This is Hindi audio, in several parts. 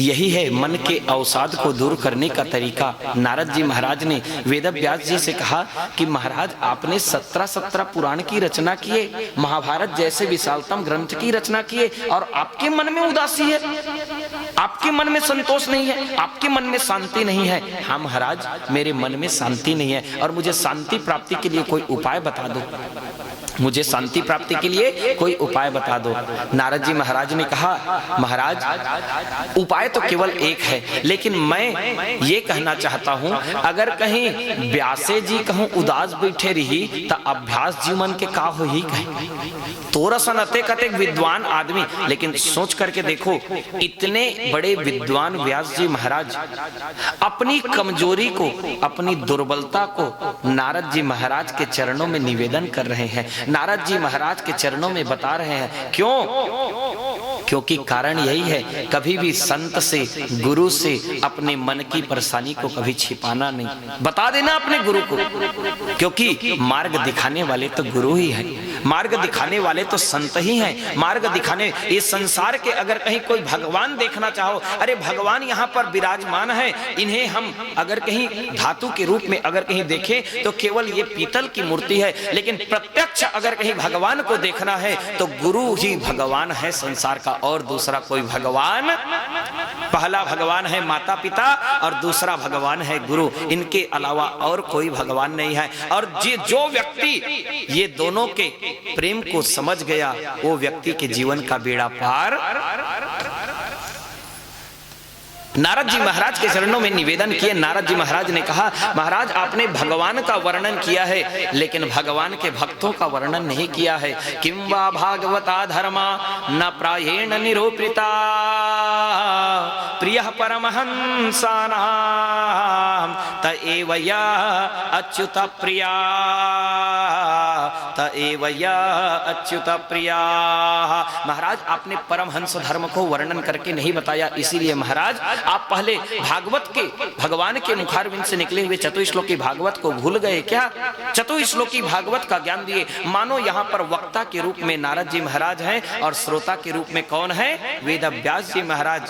यही है मन के अवसाद को दूर करने का तरीका। नारद जी महाराज ने वेद व्यास जी से कहा कि महाराज आपने 17 पुराण की रचना किए, महाभारत जैसे विशालतम ग्रंथ की रचना किए, और आपके मन में उदासी है, आपके मन में संतोष नहीं है, आपके मन में शांति नहीं है। हाँ महाराज, मेरे मन में शांति नहीं है और मुझे शांति प्राप्ति के लिए कोई उपाय बता दो, मुझे शांति प्राप्ति के लिए कोई उपाय बता दो। नारद जी महाराज ने कहा महाराज उपाय तो केवल एक है, लेकिन मैं ये कहना चाहता हूँ, अगर कहीं व्यासे जी कहूँ उदास बैठे रही तो अभ्यास जीवन के का हो ही कहे, तोरा सन अतेक अतेक विद्वान आदमी। लेकिन सोच करके देखो, इतने बड़े विद्वान व्यास जी महाराज अपनी कमजोरी को, अपनी दुर्बलता को नारद जी महाराज के चरणों में निवेदन कर रहे हैं, नारद जी महाराज के चरणों में बता रहे हैं। क्यों? क्योंकि कारण यही है, कभी भी संत से, गुरु से अपने मन की परेशानी को कभी छिपाना नहीं, बता देना अपने गुरु को, क्योंकि मार्ग दिखाने वाले तो गुरु ही है, मार्ग दिखाने वाले तो संत ही हैं। मार्ग दिखाने, इस संसार के अगर कहीं कोई भगवान देखना चाहो, अरे भगवान यहाँ पर विराजमान है, इन्हें हम अगर कहीं धातु के रूप में अगर कहीं देखें तो केवल ये पीतल की मूर्ति है, लेकिन प्रत्यक्ष अगर कहीं भगवान को देखना है तो गुरु ही भगवान है संसार का, और दूसरा कोई भगवान, पहला भगवान है माता पिता और दूसरा भगवान है गुरु, इनके अलावा और कोई भगवान नहीं है। और जो व्यक्ति ये दोनों के प्रेम को समझ गया, वो व्यक्ति के जीवन का बेड़ा पार। नारद जी महाराज के चरणों में निवेदन किए। नारद जी महाराज ने कहा महाराज आपने भगवान का वर्णन किया है, लेकिन भगवान के भक्तों का वर्णन नहीं किया है। किं वा भागवता धर्मा न प्रायेण निरूपिता प्रियः परमहंसानां त एव या अच्युत प्रिया, त एव या अच्युत प्रिया। महाराज आपने परमहंस धर्म को वर्णन करके नहीं बताया, इसीलिए महाराज आप पहले भागवत के, भगवान के मुखारविंद से निकले हुए चतुश्लोकी भागवत को भूल गए क्या? चतुश्लोकी भागवत का ज्ञान दिए, मानो यहाँ पर वक्ता के रूप में नारद जी महाराज हैं और श्रोता के रूप में कौन है? वेद व्यास जी महाराज।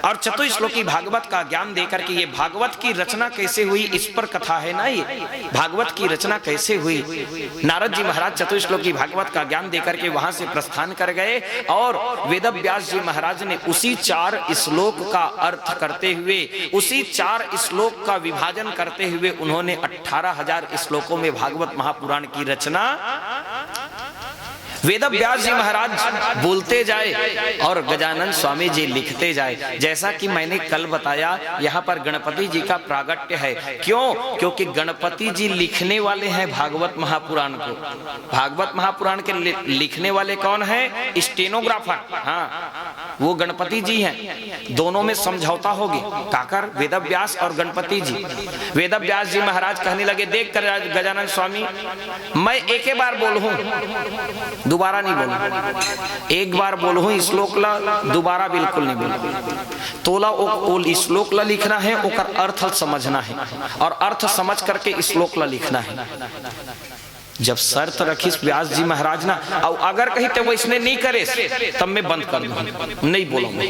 और चतुश्लोकी भागवत का ज्ञान देकर के, ये भागवत की रचना कैसे हुई इस पर कथा है ना, ये भागवत की रचना कैसे हुई। नारद जी महाराज चतुश्लोकी भागवत का ज्ञान देकर के वहां से प्रस्थान कर गए और वेद व्यास जी महाराज ने उसी 4 श्लोक का अर्थ करते हुए, उसी 4 श्लोक का विभाजन करते हुए उन्होंने 18,000 श्लोकों में भागवत महापुराण की रचना। वेद व्यास जी महाराज बोलते जाए और गजानन स्वामी जी लिखते जाए। जैसा कि मैंने कल बताया, यहाँ पर गणपति जी का प्रागट्य है। क्यों? क्योंकि गणपति जी लिखने वाले हैं भागवत महापुराण को। भागवत महापुराण के लिखने वाले कौन है? स्टेनोग्राफर, हाँ वो गणपति जी हैं। दोनों में समझौता होगी, काकर वेद व्यास और गणपति जी। वेद व्यास जी महाराज कहने लगे, देख कर गजानन स्वामी, मैं एक बार बोलूं, दोबारा नहीं बोलूं, एक बार बोलूं श्लोक ला, दोबारा बिल्कुल नहीं बोलूं। तोला ओ श्लोक ला लिखना है, ओकर अर्थ समझना है और अर्थ समझ करके श्लोक ला लिखना है। जब शर्त रखी व्यास जी महाराज ना, और अगर कहीं तो वैसने नहीं करे तब मैं बंद कर दूं, नहीं बोलूंगा।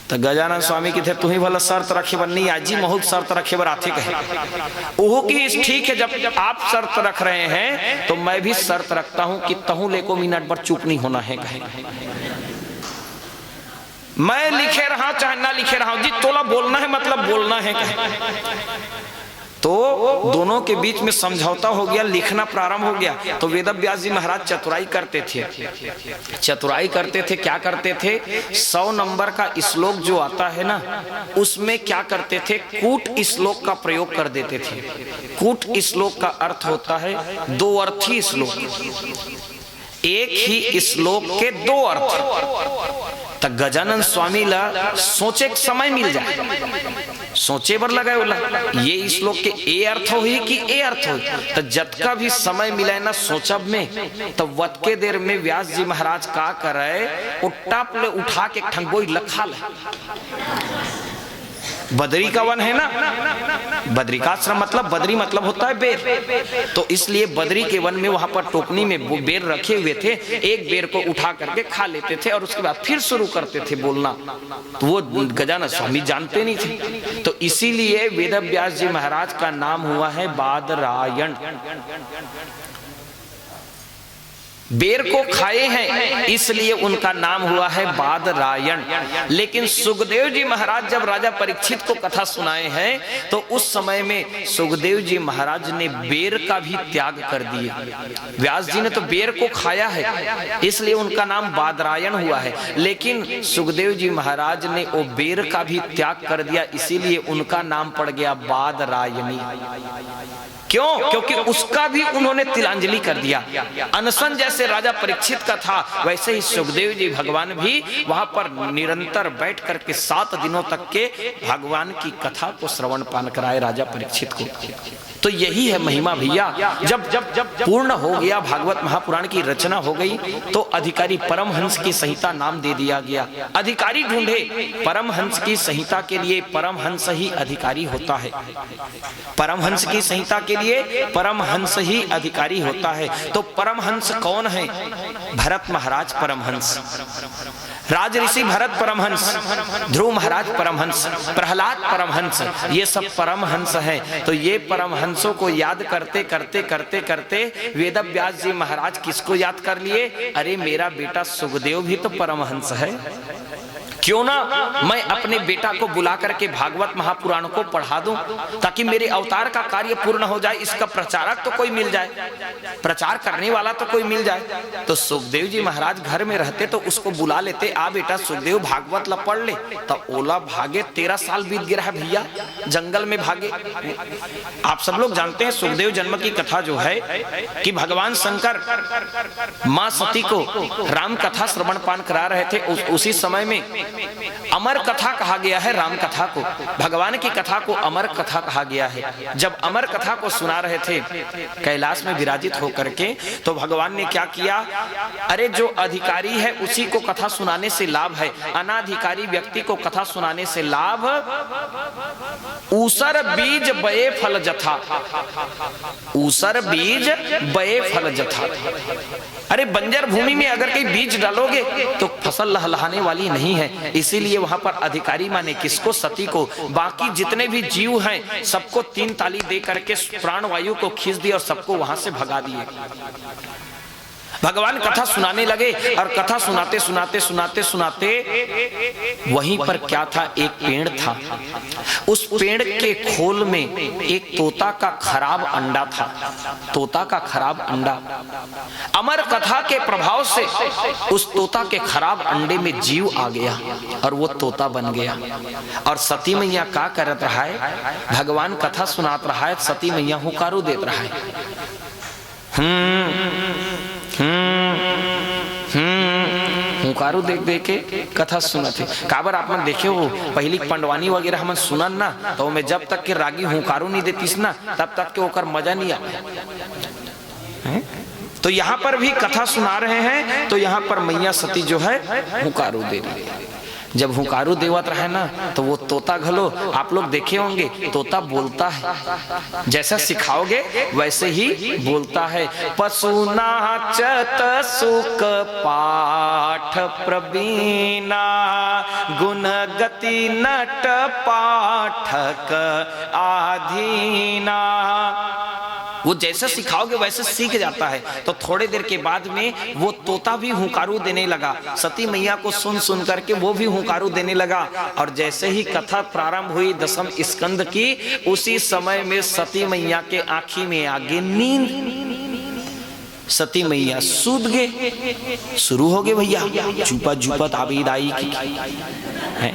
तो गजानन स्वामी की थे, तुम्हें भला शर्त रखे बर नहीं आजी बहुत शर्त रखे बर आते कहे। ओहो की ठीक है, जब आप शर्त रख रहे हैं तो मैं भी शर्त रखता हूं कि तहु लेको मिनट पर चुप नहीं होना है कहे। मैं लिखे रहा चाहे ना लिखे रहा, जी तोला बोलना है मतलब बोलना है कहे। तो दोनों के बीच में समझौता हो गया, लिखना प्रारंभ हो गया। तो वेद व्यास जी महाराज चतुराई करते थे। चतुराई करते थे, क्या करते थे? 100 नंबर का श्लोक जो आता है ना, उसमें क्या करते थे? कूट श्लोक का प्रयोग कर देते थे। कूट श्लोक का अर्थ होता है 2 अर्थी श्लोक, एक ही श्लोक के 2 अर्थ। तो गजानन स्वामी ला सोचे समय मिल जाए, सोचे बर लगा बोला ये श्लोक के ए अर्थ हो ही कि ए अर्थ हो। तो जब का भी समय मिला ना सोचब में, तो वत के देर में व्यास जी महाराज का करे, उठा के ठंगोई लखा ले, बद्री का वन है ना, बद्रिकाश्रम मतलब बद्री मतलब होता है बेर, तो इसलिए बद्री के वन में वहां पर टोकनी में वो बेर रखे हुए थे, एक बेर को उठा करके खा लेते थे और उसके बाद फिर शुरू करते थे बोलना। तो वो गजानन स्वामी जानते नहीं थे, तो इसीलिए वेदव्यास जी महाराज का नाम हुआ है बादरायण। बेर को खाए हैं इसलिए उनका नाम हुआ है बादरायण। लेकिन सुखदेव जी महाराज जब राजा परीक्षित को कथा सुनाए हैं तो उस समय में सुखदेव जी महाराज ने बेर का भी त्याग कर दिए। व्यास जी ने तो बेर को खाया है इसलिए उनका नाम बादरायण हुआ है, लेकिन सुखदेव जी महाराज ने वो बेर का भी त्याग कर दिया, इसीलिए उनका नाम पड़ गया बादरायणी। क्यों? क्योंकि उसका भी उन्होंने तिलांजलि कर दिया। अनशन जैसे राजा परीक्षित का था वैसे ही सुखदेव जी भगवान भी वहां पर निरंतर बैठ करके 7 दिनों तक के भगवान की कथा को श्रवण पान कराए राजा परीक्षित को। तो यही है महिमा भैया। जब जब जब पूर्ण हो गया भागवत महापुराण की रचना हो गई तो अधिकारी परमहंस की संहिता नाम दे दिया गया। अधिकारी ढूंढे, परमहंस की संहिता के लिए परमहंस ही अधिकारी होता है। परमहंस की संहिता के लिए परमहंस ही अधिकारी होता है। तो परमहंस कौन है? भरत महाराज परमहंस, राज ऋषि भरत परमहंस, ध्रुव महाराज परमहंस, प्रहलाद परमहंस, ये सब परमहंस हैं। तो ये परमहंसों को याद करते करते करते करते वेदव्यास जी महाराज किसको याद कर लिए? अरे मेरा बेटा सुखदेव भी तो परमहंस है, क्यों ना मैं अपने बेटा को बुला करके भागवत महापुराण को पढ़ा दूं ताकि मेरे अवतार का कार्य पूर्ण हो जाए, इसका प्रचारक तो कोई मिल जाए, प्रचार करने वाला तो कोई मिल जाए। तो सुखदेव जी महाराज घर में रहते तो उसको बुला लेते, आ बेटा सुखदेव भागवत ला पढ़ ले। तो ओला भागे 13 साल बीत गया है भैया, जंगल में भागे। आप सब लोग जानते हैं सुखदेव जन्म की कथा जो है कि भगवान शंकर मां सती को राम कथा श्रवण पान करा रहे थे। उसी समय में अमर कथा कहा गया है, राम कथा को, भगवान की कथा को अमर कथा कहा गया है। जब अमर कथा को सुना रहे थे कैलाश में विराजित होकर के, तो भगवान ने क्या किया? अरे जो अधिकारी है उसी को कथा सुनाने से लाभ है, अनाधिकारी व्यक्ति को कथा सुनाने से लाभ। ऊसर बीज बये फल जथा, ऊसर बीज बये फल जथा। अरे बंजर भूमि में अगर कहीं बीज डालोगे तो फसल लहलहाने वाली नहीं है, इसीलिए वहां पर अधिकारी माने किसको? सती को। बाकी जितने भी जीव हैं सबको 3 ताली दे करके प्राणवायु को खींच दिया और सबको वहां से भगा दिए। भगवान कथा सुनाने लगे और कथा सुनाते सुनाते सुनाते सुनाते वहीं पर क्या था? एक पेड़ था। उस पेड़ के खोल में एक तोता का खराब अंडा था, तोता का खराब अंडा। अमर कथा के प्रभाव से उस तोता के खराब अंडे में जीव आ गया और वो तोता बन गया। और सती मैया क्या करत रहा है? भगवान कथा सुनात रहा है, सती मैया हुकारू देत रहा है। हुकारू देख देख के कथा सुनते। काबर आप मन देखे हो पहली पंडवानी वगैरह हम सुनन ना, तो मैं जब तक के रागी हुकारू नहीं देतीस ना तब तक के ओकर मजा नहीं आया। तो यहाँ पर भी कथा सुना रहे हैं तो यहाँ पर मैया सती जो है हुकारू दे रही है। जब हुकारू देवत रहे ना तो वो तोता घलो, आप लोग देखे होंगे तोता बोलता है, जैसा सिखाओगे वैसे ही बोलता है। पशु नाचत सुख पाठ प्रवीणा, गुण गति नट पाठक आधीना। वो जैसे सिखाओगे वैसे सीख जाता है। तो थोड़े देर के बाद में वो तोता भी हुंकारू देने लगा, सती मैया को सुन सुन करके वो भी हुंकारू देने लगा। और जैसे ही कथा प्रारंभ हुई 10वें स्कंद की, उसी समय में सती मैया के आंखी में आगे नींद, सती मैया सूद गए। शुरू हो गए भैया चुपा चुपा ताबीदाई की है।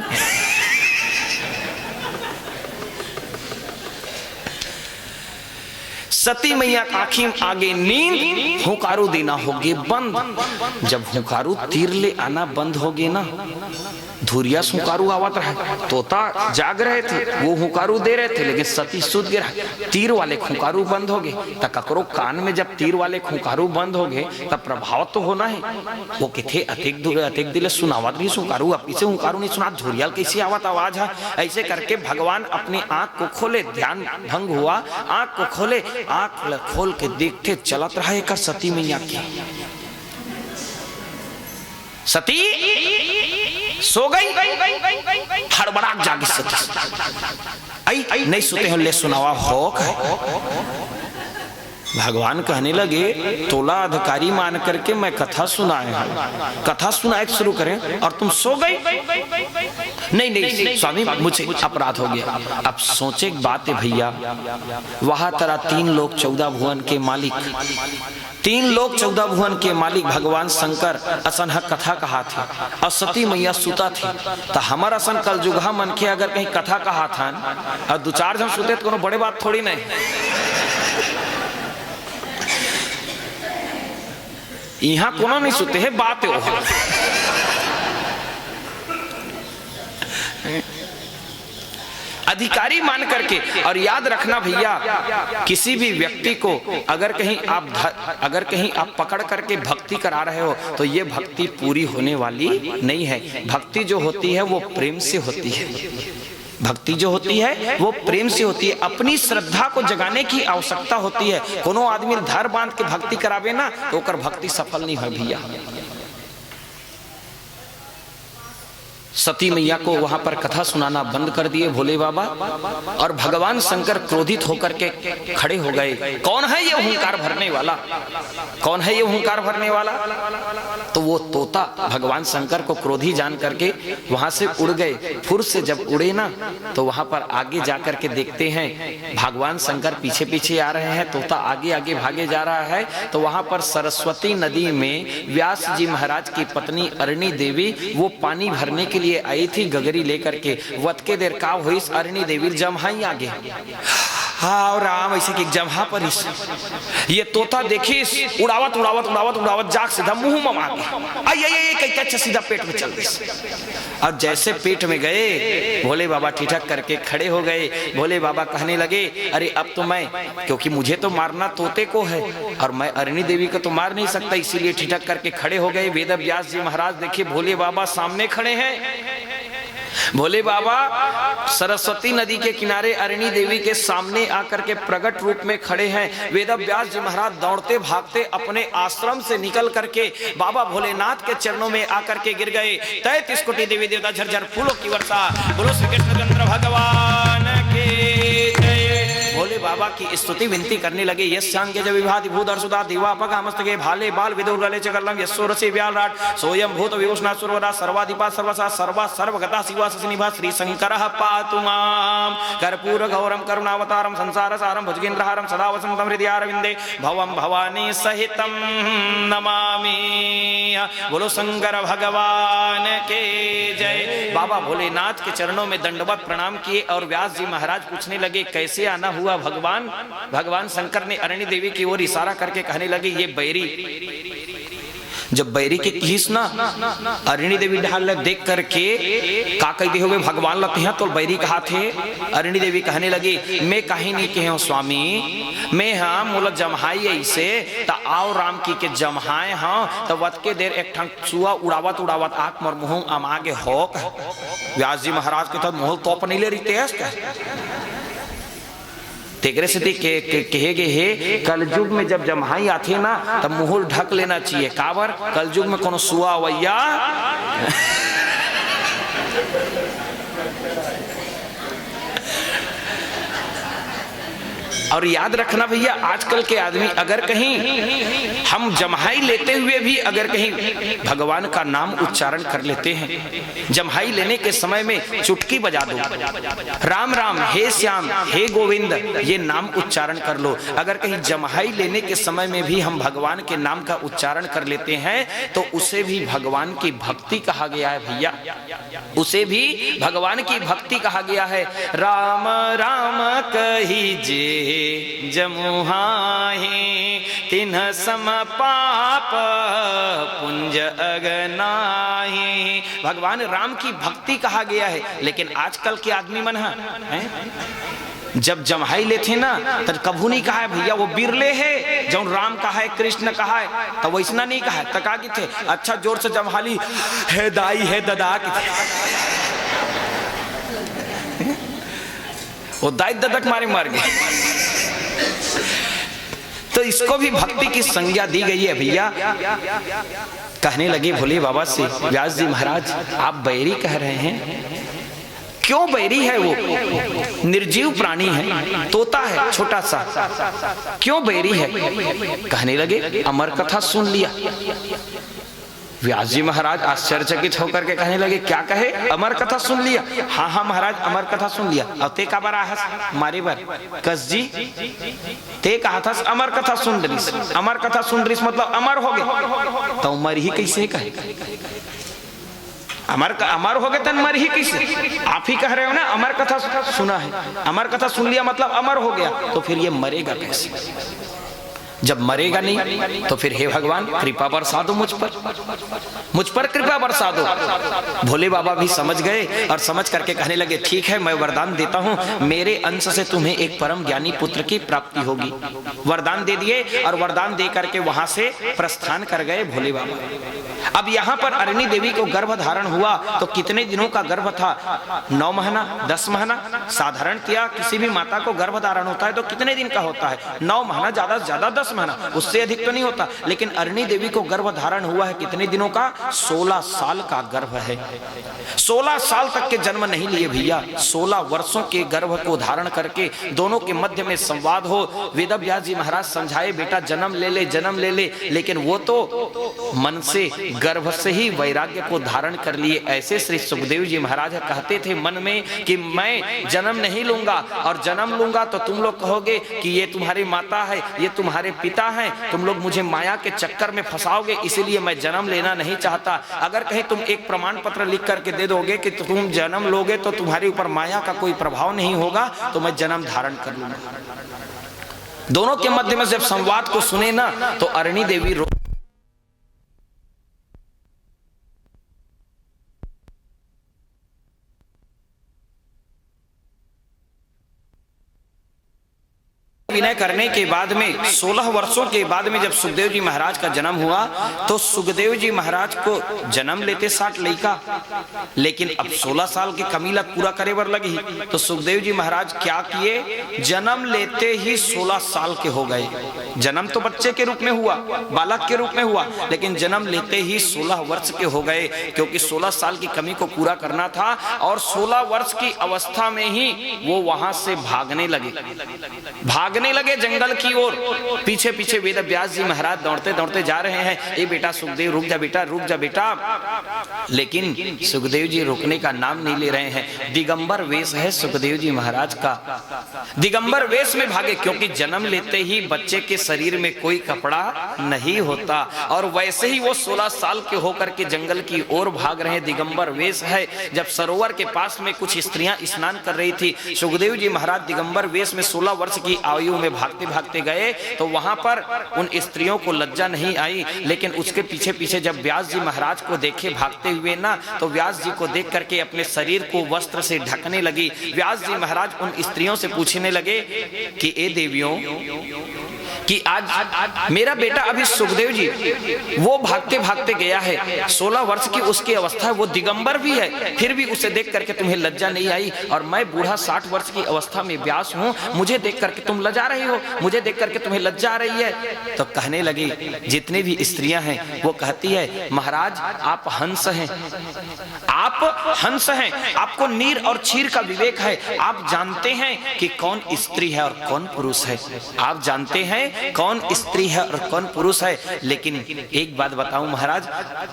सती मैया की आंखी आगे नींद, हुंकारू देना होगे बंद। जब हुंकारू तीर ले आना बंद होगे ना, धुरिया हुंकारू आवत रहे, तोता जाग रहे थे, वो हुंकारू दे रहे थे, लेकिन सती सुध गिरा, तीर वाले हुंकारू बंद हो गए। तो ककरो कान में जब तीर वाले हुंकारू बंद हो गए तब प्रभाव तो होना है। वो किथे अतिक दिले सुनावत भी हुंकारू, अब इसे हुंकारू नहीं सुना, धुरिया कैसी आवत आवाज है। ऐसे करके भगवान अपनी आंख को खोले, ध्यान भंग हुआ, आंख को खोले, आंख खोल के देखते चलत रहा एक सती मैया की। सती सो गई, हड़बड़ाक जागी सती, आई नहीं सोते हो ले सुनावा हो। भगवान कहने लगे तोला अधिकारी मान करके मैं कथा सुनाए, कथा सुनाए शुरू करें और तुम सो गई। नहीं स्वामी मुझे अपराध हो गया। अब सोचे एक बात है भैया, वहां तरह 3 लोक 14 भुवन के मालिक, 3 लोक 14 भुवन के मालिक भगवान शंकर असन कथा कहा थे और सती मैया सुता थी। तो हमारा असन कल जुगहा मन के अगर कहीं कथा कहा था और 2-4 जन सुते तो बड़े बात थोड़ी नहीं। यहाँ कोनो नहीं सुते है, बात है वो। अधिकारी मान करके। और याद रखना भैया, किसी भी व्यक्ति को अगर कहीं आप पकड़ करके भक्ति करा रहे हो तो ये भक्ति पूरी होने वाली नहीं है। भक्ति जो होती है वो प्रेम से होती है, भक्ति जो होती है वो प्रेम से होती है। अपनी श्रद्धा को जगाने की आवश्यकता होती है। कोनो आदमी धर बांध के भक्ति करावे ना तो ओकर भक्ति सफल नहीं है भैया। सती मैया को वहां पर कथा सुनाना बंद कर दिए भोले बाबा और भगवान शंकर क्रोधित होकर के खड़े हो गए। कौन है ये हुंकार भरने वाला, कौन है ये हुंकार भरने वाला? तो वो तोता भगवान शंकर को क्रोधी जान करके वहां से उड़ गए। फुर से जब उड़े ना तो वहां पर आगे जाकर के देखते हैं भगवान शंकर पीछे पीछे आ रहे हैं, तोता आगे आगे भागे जा रहा है। तो वहां पर सरस्वती नदी में व्यास जी महाराज की पत्नी अरणी देवी वो पानी भरने के लिए आई थी गगरी लेकर के। वत के देर का हुई अरणी देवी जमहाई आगे, हाँ राम ऐसे कि जमहा पर ये तोता देखिस उड़ावत उड़ावत उड़ावत उड़ावत जाग सीधा मुंह में मार गया, सीधा पेट में चल गई। और जैसे पेट में गए भोले बाबा ठिठक करके खड़े हो गए। भोले बाबा कहने लगे अरे अब तो मैं, क्योंकि मुझे तो मारना तोते को है और मैं अरणी देवी को तो मार नहीं सकता, इसीलिए ठिठक करके खड़े हो गए। वेद व्यास जी महाराज देखिए भोले बाबा सामने खड़े हैं। भोले बाबा सरस्वती नदी के किनारे अरणी देवी के सामने आकर के प्रकट रूप में खड़े हैं। वेद व्यास जी महाराज दौड़ते भागते अपने आश्रम से निकल करके बाबा भोलेनाथ के चरणों में आकर के गिर गए। 33 कोटि देवी देवता झरझर फूलों की वर्षा। बोलो श्री कृष्णचंद्र भगवान के जय। भोले बाबा की स्तुति विनती करने लगे। यस्यांगे जब विभाति भूधर सुधा दिवापका मस्तके भाले बाल विदुर्गले चकलम यस्सोरसे व्यालराट सोयम भूत विभूषणा सुरवरा सर्वाधिपा सर्वसा सर्वा सर्वगता शिवा सनिभा श्री शंकरः पातु मां। कर्पूर गौरम करुणावतारम संसार सारम भुजगेन्द्रहारम सदा वसंतम हृदय अरविंदे भवम भवानी सहितम नमामि। बोलो शंकर भगवान के जय। बाबा भोलेनाथ के चरणों में दंडवत प्रणाम किए और व्यास जी महाराज पूछने लगे कैसे आना हुआ भगवान। भगवान शंकर ने अरणी देवी की ओर इशारा करके कहने लगे ये बैरी। जब बैरी के किस ना अरणी देवी ढाल देख करके का कहते हुए भगवान लगते हैं तो बैरी कहा थे। अरणी देवी कहने लगी मैं कहीं नहीं कहे स्वामी, मैं हाँ मोला जमहाई ऐसे तो आओ राम की के जमहाए हाँ तो वत के देर एक ठंग चुआ उड़ावत उड़ावत आंख मर मुँह अमागे हो। व्यास जी महाराज के तो मोहल तोप नहीं ले रही तेज तेगरे से कहेगे हे कलयुग में जब जमहाई आते ना तब मुंह ढक लेना चाहिए। काबर कलयुग में कोनो सुआ वैया और याद रखना भैया आजकल के आदमी अगर कहीं हम जमहाई लेते हुए भी अगर कहीं भगवान का नाम उच्चारण कर लेते हैं, जमहाई लेने के समय में चुटकी बजा दो राम राम हे श्याम हे गोविंद ये नाम उच्चारण कर लो। अगर कहीं जमहाई लेने के समय में भी हम भगवान के नाम का उच्चारण कर लेते हैं तो उसे भी भगवान की भक्ति कहा गया है भैया, उसे भी भगवान की भक्ति कहा गया है। राम राम कहिजे जमुहाहि तिन्ह सम पाप पुंज अगनाहि। भगवान राम की भक्ति कहा गया है, लेकिन आजकल के आदमी मन है जब जमहाई लेते ना तो कभू नहीं कहा है भैया वो बिरले है जो राम कहा है कृष्ण कहा है, तो वैसना नहीं कहा है। तका की थे अच्छा जोर से जमहाली है दाई है ददा की वो दाई ददक मारे मार गए। तो इसको भी भक्ति की संज्ञा दी गई है भैया। कहने लगे भोले बाबा से, व्यास जी महाराज आप बैरी कह रहे हैं, क्यों बैरी है? वो निर्जीव प्राणी है, तोता है छोटा सा, क्यों बैरी है? कहने लगे अमर कथा सुन लिया। व्यास जी महाराज आश्चर्यचकित होकर के कहने लगे क्या कहे? अमर कथा सुन लिया? हाँ हाँ महाराज अमर कथा सुन लिया। अब ते का बार मारे बार कस जी ते कहा था अमर कथा सुन रही, अमर कथा सुन रही मतलब अमर हो गए, तो उमर ही कैसे कहे? अमर हो गए तन मर ही कैसे? आप ही कह रहे हो ना अमर कथा सुना है, अमर कथा सुन लिया मतलब अमर हो गया, तो फिर ये मरेगा कैसे? जब मरेगा नहीं तो फिर हे भगवान कृपा बरसा दो मुझ पर कृपा बरसा दो। भोले बाबा भी समझ गए और समझ करके कहने लगे ठीक है मैं वरदान देता हूँ, मेरे अंश से तुम्हें एक परम ज्ञानी पुत्र की प्राप्ति होगी। वरदान दे दिए और वरदान दे करके वहां से प्रस्थान कर गए भोले बाबा। अब यहाँ पर अरणी देवी को गर्भ धारण हुआ तो कितने दिनों का गर्भ था? 9 महीना 10 महीना। साधारण क्या किसी भी माता को गर्भ धारण होता है तो कितने दिन का होता है? 9 महीना, ज्यादा से ज्यादा 10 महीना, उससे अधिक तो नहीं होता। लेकिन अरणी देवी को गर्भ धारण हुआ है कितने दिनों का? 16 साल का गर्भ है। 16 साल तक के जन्म नहीं लिए भैया, 16 वर्षों के गर्भ को धारण करके दोनों के मध्य में संवाद हो। वेदव्यास जी महाराज समझाए बेटा जन्म ले ले जन्म ले ले, लेकिन वो तो मन से गर्भ से ही वैराग्य को धारण कर लिए। ऐसे श्री सुखदेव जी महाराज कहते थे मन में कि मैं जन्म नहीं लूंगा, और जन्म लूंगा तो तुम लोग कहोगे कि ये तुम्हारी माता है, ये तुम्हारे पिता हैं, तुम लोग मुझे माया के चक्कर में फंसाओगे, इसलिए मैं जन्म लेना नहीं चाहता। अगर कहीं तुम एक प्रमाण पत्र लिख करके दे दोगे कि तुम जन्म लोगे तो तुम्हारे ऊपर माया का कोई प्रभाव नहीं होगा, तो मैं जन्म धारण कर लूंगा। दोनों के मध्य में जब संवाद को सुने ना तो अरणी देवी विनय करने के बाद में 16 वर्षों के बाद में जब सुखदेव जी महाराज का जन्म हुआ तो सुखदेव जी महाराज को जन्म लेते 60 लड़का, लेकिन अब 16 साल की कमीला पूरा करे बर लगी। तो सुखदेव जी महाराज क्या किए? जन्म लेते ही 16 साल के हो गए। जन्म तो बच्चे के रूप में हुआ, बालक के रूप में हुआ, लेकिन जन्म लेते ही 16 वर्ष के हो गए, क्योंकि 16 साल की कमी को पूरा करना था। और 16 वर्ष की अवस्था में ही वो वहां से भागने लगे जंगल की ओर। पीछे पीछे वेद व्यास जी महाराज दौड़ते दौड़ते जा रहे हैं। ए बेटा सुखदेव रुक जा बेटा, रुक जा बेटा। लेकिन सुखदेव जी रुकने का नाम नहीं ले रहे हैं। दिगंबर वेश है सुखदेव जी महाराज का, दिगंबर वेश में भागे, क्योंकि जन्म लेते ही बच्चे के शरीर में कोई कपड़ा नहीं होता। और वैसे ही वो 16 साल के होकर के जंगल की ओर भाग रहे हैं, दिगंबर वेश है। जब सरोवर के पास में कुछ स्त्रियां स्नान कर रही थी, सुखदेव जी महाराज दिगंबर वेश में 16 वर्ष की आयु में भागते भागते गए तो वहां पर उन स्त्रियों को लज्जा नहीं आई। लेकिन उसके पीछे पीछे जब व्यास जी महाराज को देखे भागते हुए ना, तो व्यास जी को देख करके अपने शरीर को वस्त्र से ढकने लगी। व्यास जी महाराज उन स्त्रियों से पूछने लगे कि ए देवियों कि आज मेरा बेटा अभी सुखदेव जी वो भागते भागते गया है, 16 वर्ष की उसकी अवस्था है, वो दिगंबर भी है, फिर भी उसे देख करके तुम्हें लज्जा नहीं आई। और मैं बूढ़ा 60 वर्ष की अवस्था में व्यास हूँ, मुझे देख करके तुम लजा रही हो, मुझे देख करके तुम्हें लज्जा आ रही है। तो कहने लगी, जितने भी स्त्रियां हैं वो कहती है महाराज आप हंस हैं, आप हंस हैं, आपको नीर और क्षीर का विवेक है, आप जानते हैं कि कौन स्त्री है और कौन पुरुष है, आप जानते हैं कौन स्त्री है और कौन पुरुष है। लेकिन एक बात बताऊं महाराज,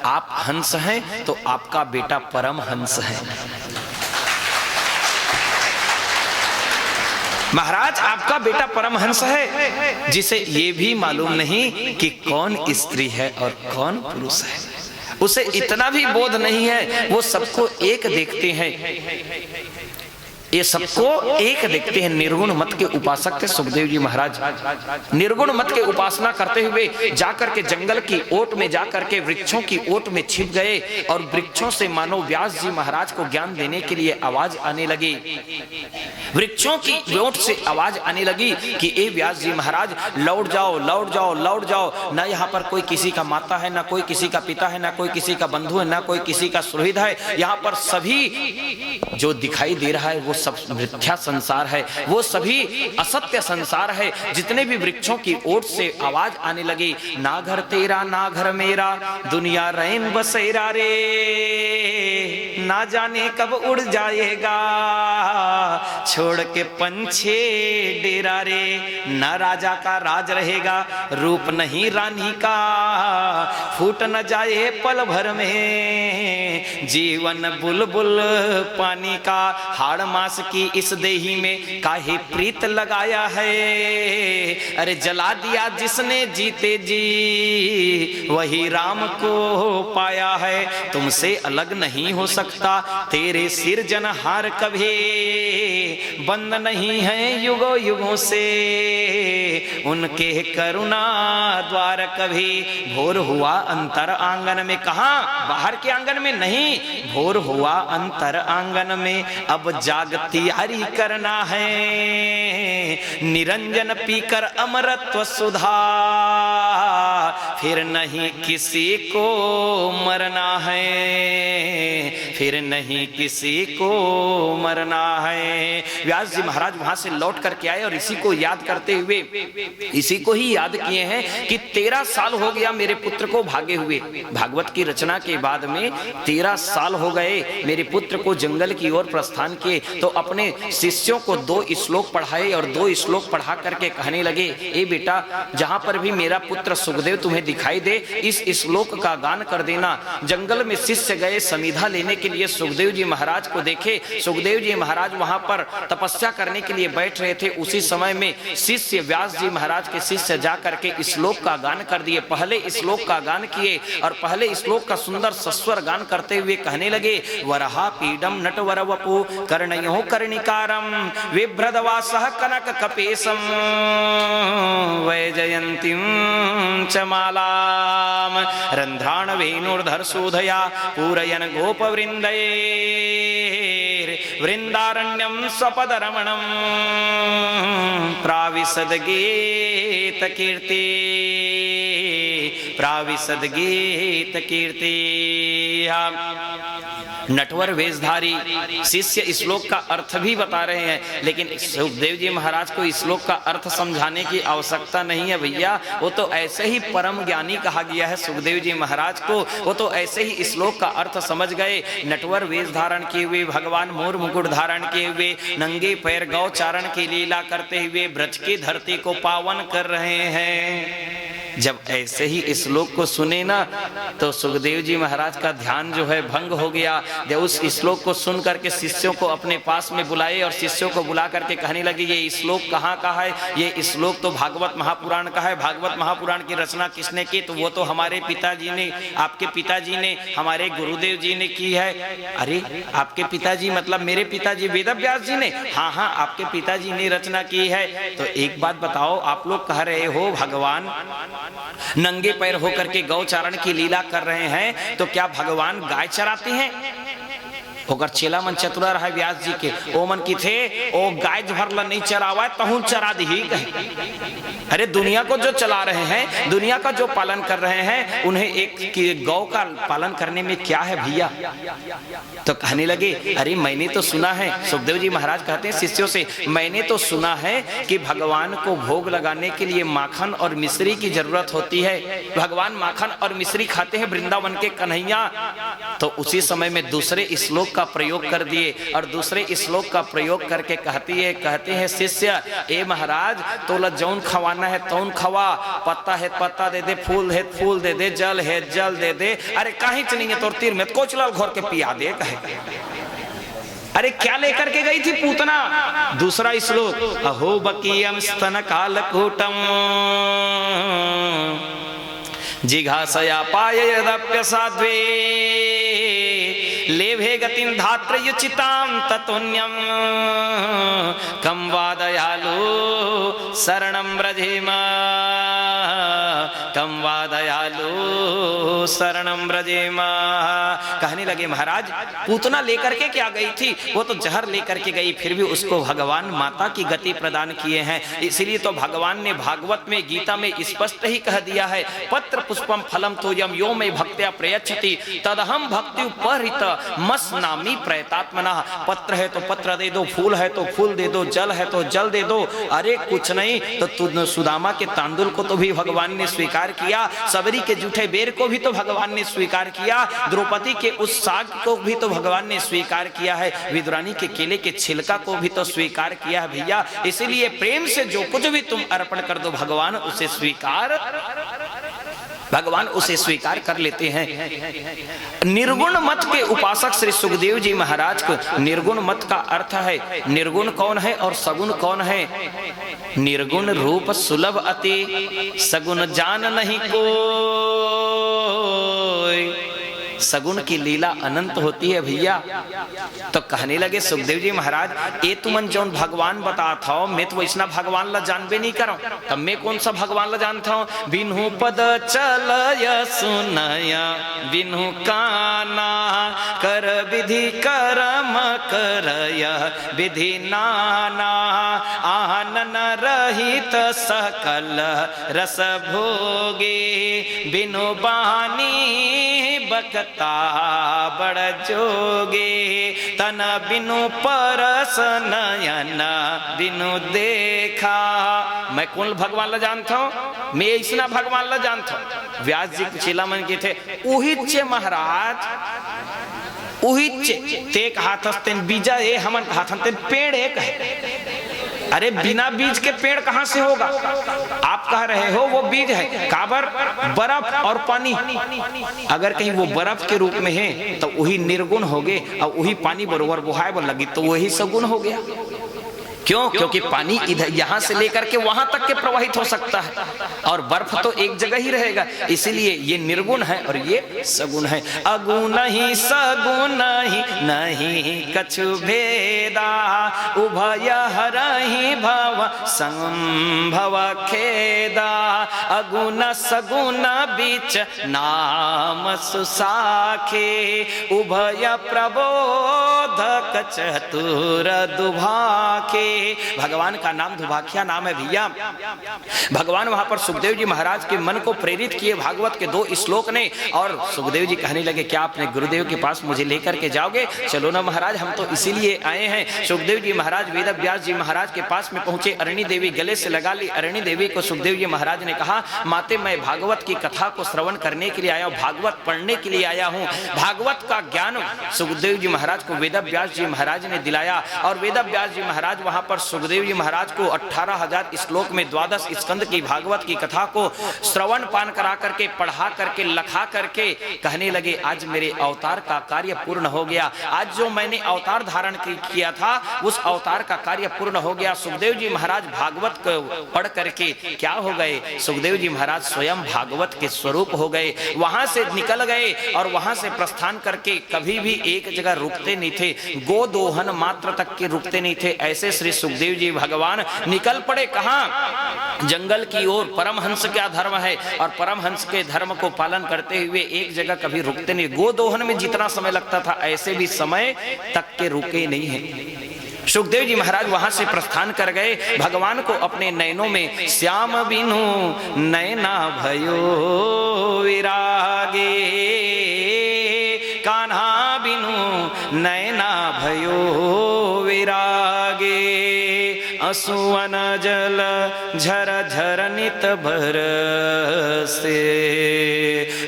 आप हंस हैं तो आपका बेटा परम हंस है। महाराज आपका बेटा परमहंस है, जिसे ये भी मालूम नहीं कि कौन स्त्री है और कौन पुरुष है, उसे इतना भी बोध नहीं है, वो सबको एक देखते हैं। ये सबको एक देखते हैं। निर्गुण मत के उपासक थे सुखदेव जी महाराज। निर्गुण मत के उपासना करते हुए जाकर के जंगल की ओट में जाकर के वृक्षों की ओट में छिप गए और वृक्षों से मानो व्यास जी महाराज को ज्ञान देने के लिए आवाज आने लगी। वृक्षों की ओट से आवाज आने लगी कि ए व्यास जी महाराज, लौट जाओ, लौट जाओ, लौट जाओ। ना यहाँ पर कोई किसी का माता है, ना कोई किसी का पिता है, ना कोई किसी का बंधु है, ना कोई किसी का सुहृद है। यहाँ पर सभी जो दिखाई दे रहा है वो सब मिथ्या संसार है, वो सभी असत्य संसार है। जितने भी वृक्षों की ओट से आवाज आने लगी, ना घर तेरा ना घर मेरा, दुनिया रैन बसेरा रे, ना जाने कब उड़ जाएगा छोड़ के पंछी डेरा रे, ना राजा का राज रहेगा, रूप नहीं रानी का, फूट न जाए पल भर में जीवन बुलबुल पानी का, हाड़ मास की इस देही में काहे प्रीत लगाया है, अरे जला दिया जिसने जीते जी वही राम को पाया है, तुमसे अलग नहीं हो सकता तेरे सिरजनहार कभी, बंद नहीं है युगों युगों से उनके करुणा द्वार कभी, भोर हुआ अंतर आंगन में, कहां बाहर के आंगन में नहीं, भोर हुआ अंतर आंगन में, अब जाग तैयारी करना है, निरंजन पीकर अमरत्व सुधा, फिर नहीं किसी को मरना है, फिर नहीं किसी को मरना है। व्यास जी महाराज वहां से लौट करके आए और इसी को याद करते हुए इसी को ही याद किए हैं कि 13 साल हो गया मेरे पुत्र को भागे हुए। भागवत की रचना के बाद में 13 साल हो गए मेरे पुत्र को जंगल की ओर प्रस्थान किए, तो अपने शिष्यों को 2 श्लोक पढ़ाए और 2 श्लोक पढ़ा करके कहने लगे, ए बेटा, जहां पर भी मेरा पुत्र सुखदेव तुम्हें दिखाई दे इस श्लोक का गान कर देना। जंगल में शिष्य गए समिधा लेने के लिए, सुखदेव जी महाराज को देखे। सुखदेव जी महाराज वहां पर तपस्या करने के लिए बैठ रहे थे। उसी समय में शिष्य व्यास जी महाराज के शिष्य जा करके श्लोक का गान कर दिए। पहले श्लोक का गान किए और पहले श्लोक का सुंदर सस्वर गान करते हुए कहने लगे, वरहा पीडम नटवर वपु कर्णयो कर्णिकारम विभ्रदवासः कनक कपेशम वैजयंतीं च मालाम रंध्राण वेणुर्धर सुधया पूरयन गोपवृंदये वृंदारण्यम स्वपदरमणम प्राविशद गीत कीर्ति, प्राविशद गीत कीर्ति। नटवर वेशधारी शिष्य श्लोक का अर्थ भी बता रहे हैं, लेकिन सुखदेव जी महाराज को श्लोक का अर्थ समझाने की आवश्यकता नहीं है भैया। वो तो ऐसे ही परम ज्ञानी कहा गया है सुखदेव जी महाराज को, वो तो ऐसे ही श्लोक का अर्थ समझ गए। नटवर वेश धारण किए हुए भगवान मोर मुकुट धारण किए हुए नंगे पैर गौ चारण की लीला करते हुए ब्रज की धरती को पावन कर रहे हैं। जब ऐसे ही श्लोक को सुने ना तो सुखदेव जी महाराज का ध्यान जो है भंग हो गया। जब उस श्लोक को सुन करके शिष्यों को अपने पास में बुलाए और शिष्यों को बुला करके कहने लगे, ये श्लोक कहाँ का है? ये श्लोक तो भागवत महापुराण का है। भागवत महापुराण की रचना किसने की? तो वो तो हमारे पिताजी ने, आपके पिताजी ने, हमारे गुरुदेव जी ने की है। अरे आपके पिताजी मतलब मेरे पिताजी वेदव्यास जी ने? हाँ हाँ, आपके पिताजी ने रचना की है। तो एक बात बताओ, आप लोग कह रहे हो भगवान नंगे पैर होकर के गौचारण की लीला कर रहे हैं, तो क्या भगवान गाय चराते हैं? होकर चेला मन चतुरा रहा व्यास जी के, ओ मन की थे ओ गाय भर नहीं चरावा तहु चरा दी कहे। अरे दुनिया को जो चला रहे हैं, दुनिया का जो पालन कर रहे हैं, उन्हें एक गौ का पालन करने में क्या है भैया? तो कहने लगे, अरे मैंने तो सुना है, सुखदेव जी महाराज कहते हैं शिष्यों से, मैंने तो सुना है कि भगवान को भोग लगाने के लिए माखन और मिश्री की जरूरत होती है। भगवान माखन और मिश्री खाते हैं वृंदावन के कन्हैया। तो उसी समय में दूसरे श्लोक का प्रयोग कर दिए और दूसरे श्लोक का प्रयोग करके कहते हैं शिष्य, ए महाराज तोला जौन खवाना है तौन खवा, पत्ता है पत्ता दे दे, फूल है फूल दे दे, जल है जल दे दे। अरे काहे नहीं है तोर तीर में कोचलाल घोर के पिया दे कहे। अरे क्या लेकर के गई थी पूतना? दूसरा श्लोक, अहो बकीयम स्तन कालकूटम जिघासया पाययदप्य साध्वे लेभे गतिं धात्रयुचितां ततोन्यं कं वा दयालु शरणं व्रजेम, कं वा दयालु शरणं व्रजेम। कहने लगे महाराज पूतना लेकर के क्या गई थी, वो तो जहर लेकर के गई, फिर भी उसको भगवान माता की गति प्रदान किए हैं। इसलिए तो भगवान ने भागवत में गीता में स्पष्ट ही कह दिया है, पत्र पुष्पम फलम तोयम यो मे भक्त्या प्रयच्छति तदहम भक्ति उपहृत मस्नामि प्रयतात्मना। पत्र है तो पत्र दे दो, फूल है तो फूल दे दो, जल है तो जल दे दो। अरे कुछ नहीं तो सुदामा के तांदुल को तो भी भगवान ने स्वीकार किया, सबरी के जूठे बेर को भी तो भगवान ने स्वीकार किया, द्रौपदी के उस साग को भी तो भगवान ने स्वीकार किया है, विदुरानी के केले के छिलका को भी तो स्वीकार किया है भैया। इसलिए प्रेम से जो कुछ भी तुम अर्पण कर दो भगवान उसे स्वीकार कर लेते हैं। निर्गुण मत के उपासक श्री सुखदेव जी महाराज को निर्गुण मत का अर्थ है, निर्गुण कौन है और सगुण कौन है। निर्गुण रूप सुलभ अति, सगुण जान नहीं कोई। सगुण की लीला अनंत होती है भैया। तो कहने लगे सुखदेव जी महाराज ए तुमन जौन भगवान बता था, मैं तो वैसना भगवान ला जानबे नहीं करो, तब मैं कौन सा भगवान ला जानता हूँ। बिनु पद चलय सुनया बिनु काना, कर विधि कर्म करय विधि नाना। आनन रहित सकल रस भोगे, बिनु बानी बकता बड़ जोगे। तन बिनु परस नयन बिनु देखा। मैं कौन भगवान ला जानता हूँ, मैं इसना भगवान ला जानता हूँ। व्यास जी चेला मन के थे उहिच्चे महाराज, उहिच्चे तेक हाथस्तेन बीजा ए हमन हाथस्तेन पेड़ एक है। अरे बिना बीज के पेड़ कहां से होगा। आप कह रहे हो वो बीज है, काबर बर्फ और पानी। अगर कहीं वो बर्फ के रूप में है तो वही निर्गुण हो गए, और वही पानी बरोबर बुहाए बोल लगी तो वही सगुण हो गया। क्यों? क्योंकि पानी इधर यहाँ से लेकर के वहां तक के प्रवाहित हो सकता है, और बर्फ तो एक जगह ही रहेगा। इसलिए ये निर्गुण है और ये सगुण है। अगुण ही सगुण ही नहीं कछु भेदा, उभय हरहि भव संभव खेदा। अगुण सगुण बीच नाम सुसाखे, उभय प्रबोधक चतुर दुभाखे। भगवान का नाम दुभाखिया नाम है भैया। भगवान वहां पर सुखदेव जी महाराज के मन को प्रेरित किए भागवत के 2 श्लोक ने, और सुखदेव जी कहने लगे क्या अपने गुरुदेव के पास मुझे लेकर के जाओगे। चलो ना महाराज, हम तो इसीलिए आए हैं। सुखदेव जी महाराज वेद व्यास जी महाराज के पास में पहुंचे। अरणी देवी गले से लगा ली। अरणी देवी को सुखदेव जी महाराज ने कहा, माते मैं भागवत की कथा को श्रवण करने के लिए आया हूँ, भागवत पढ़ने के लिए आया हूँ। भागवत का ज्ञान सुखदेव जी महाराज को वेद व्यास जी महाराज ने दिलाया, और वेद व्यास जी महाराज वहां पर सुखदेव जी महाराज को 18,000 श्लोक में 12 स्कंद की भागवत की कथा को श्रवण पान करा करके, पढ़ा करके, लखा करके कहने लगे आज मेरे अवतार का कार्य पूर्ण हो गया। आज जो मैंने अवतार धारण किया था उस अवतार का कार्य पूर्ण हो गया। सुखदेव जी महाराज भागवत को पढ़ करके क्या हो गए, सुखदेव जी महाराज स्वयं भागवत के स्वरूप हो गए। वहां से निकल गए और वहां से प्रस्थान करके कभी भी एक जगह रुकते नहीं थे, गोदोहन मात्र तक के रुकते नहीं थे। ऐसे श्री सुखदेव जी भगवान निकल पड़े कहां, जंगल की ओर। परमहंस क्या धर्म है, और परमहंस के धर्म को पालन करते हुए एक जगह कभी रुकते नहीं। गोदोहन में जितना समय लगता था ऐसे भी समय तक के रुके नहीं है। सुखदेव जी महाराज वहां से प्रस्थान कर गए। भगवान को अपने नयनों में श्याम बिनु नयना भयो विरागे, कान्हा बिनु नयना भयो विरागे। असुवन जल झर झर नित बरसे,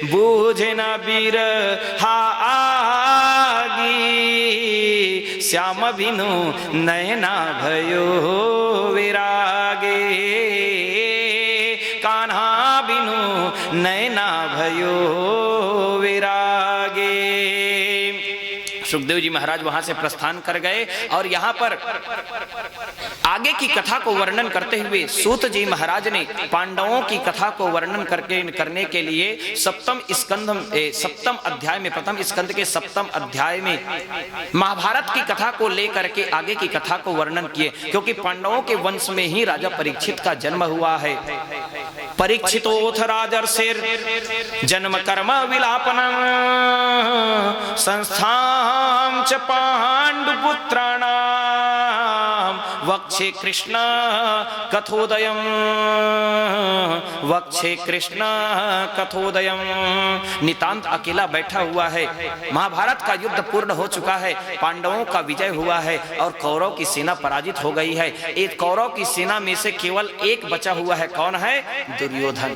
बूझे न बिरहा आगी। श्याम बिनु नयना भयो विरागे, कान्हा बिनु नयना भयो विरागे। सुखदेव सुखदेव जी महाराज वहां से प्रस्थान कर गए और यहाँ पर आगे की कथा को वर्णन करते हुए सूत जी महाराज ने पांडवों की कथा को वर्णन करने के लिए सप्तम अध्याय में, प्रथम स्कंद के सप्तम अध्याय में महाभारत की कथा को लेकर के आगे की कथा को वर्णन किए, क्योंकि पांडवों के वंश में ही राजा परीक्षित का जन्म हुआ है। परीक्षितोथ राजर्षिर जन्म कर्म विलापनम संस्थां च पांडुपुत्राणाम वक्षे कृष्ण कथोदयम, वक्षे कृष्ण कथोदयम। नितांत अकेला बैठा हुआ है। महाभारत का युद्ध पूर्ण हो चुका है, पांडवों का विजय हुआ है और कौरव की सेना पराजित हो गई है। एक कौरव की सेना में से केवल एक बचा हुआ है। कौन है? दुर्योधन।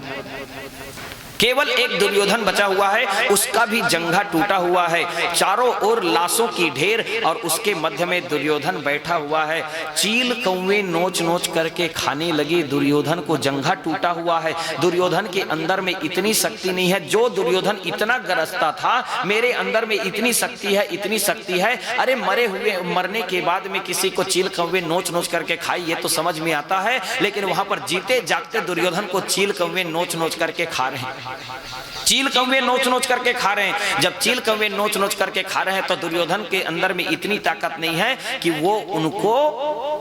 केवल एक दुर्योधन बचा हुआ है, उसका भी जंघा टूटा हुआ है। चारों ओर लाशों की ढेर और उसके मध्य में दुर्योधन बैठा हुआ है। चील कौवे नोच नोच करके खाने लगे। दुर्योधन को जंघा टूटा हुआ है। दुर्योधन के अंदर में इतनी शक्ति नहीं है। जो दुर्योधन इतना गरजता था, मेरे अंदर में इतनी शक्ति है, इतनी शक्ति है। अरे मरने के बाद में किसी को चील कौवे नोच नोच करके खाई, ये तो समझ में आता है, लेकिन वहां पर जीते जागते दुर्योधन को चील कौवे नोच नोच करके खा रहे हैं। चील कौवे नोच नोच करके खा रहे हैं। जब चील कौवे नोच नोच करके खा रहे हैं तो दुर्योधन के अंदर में इतनी ताकत नहीं है कि वो उनको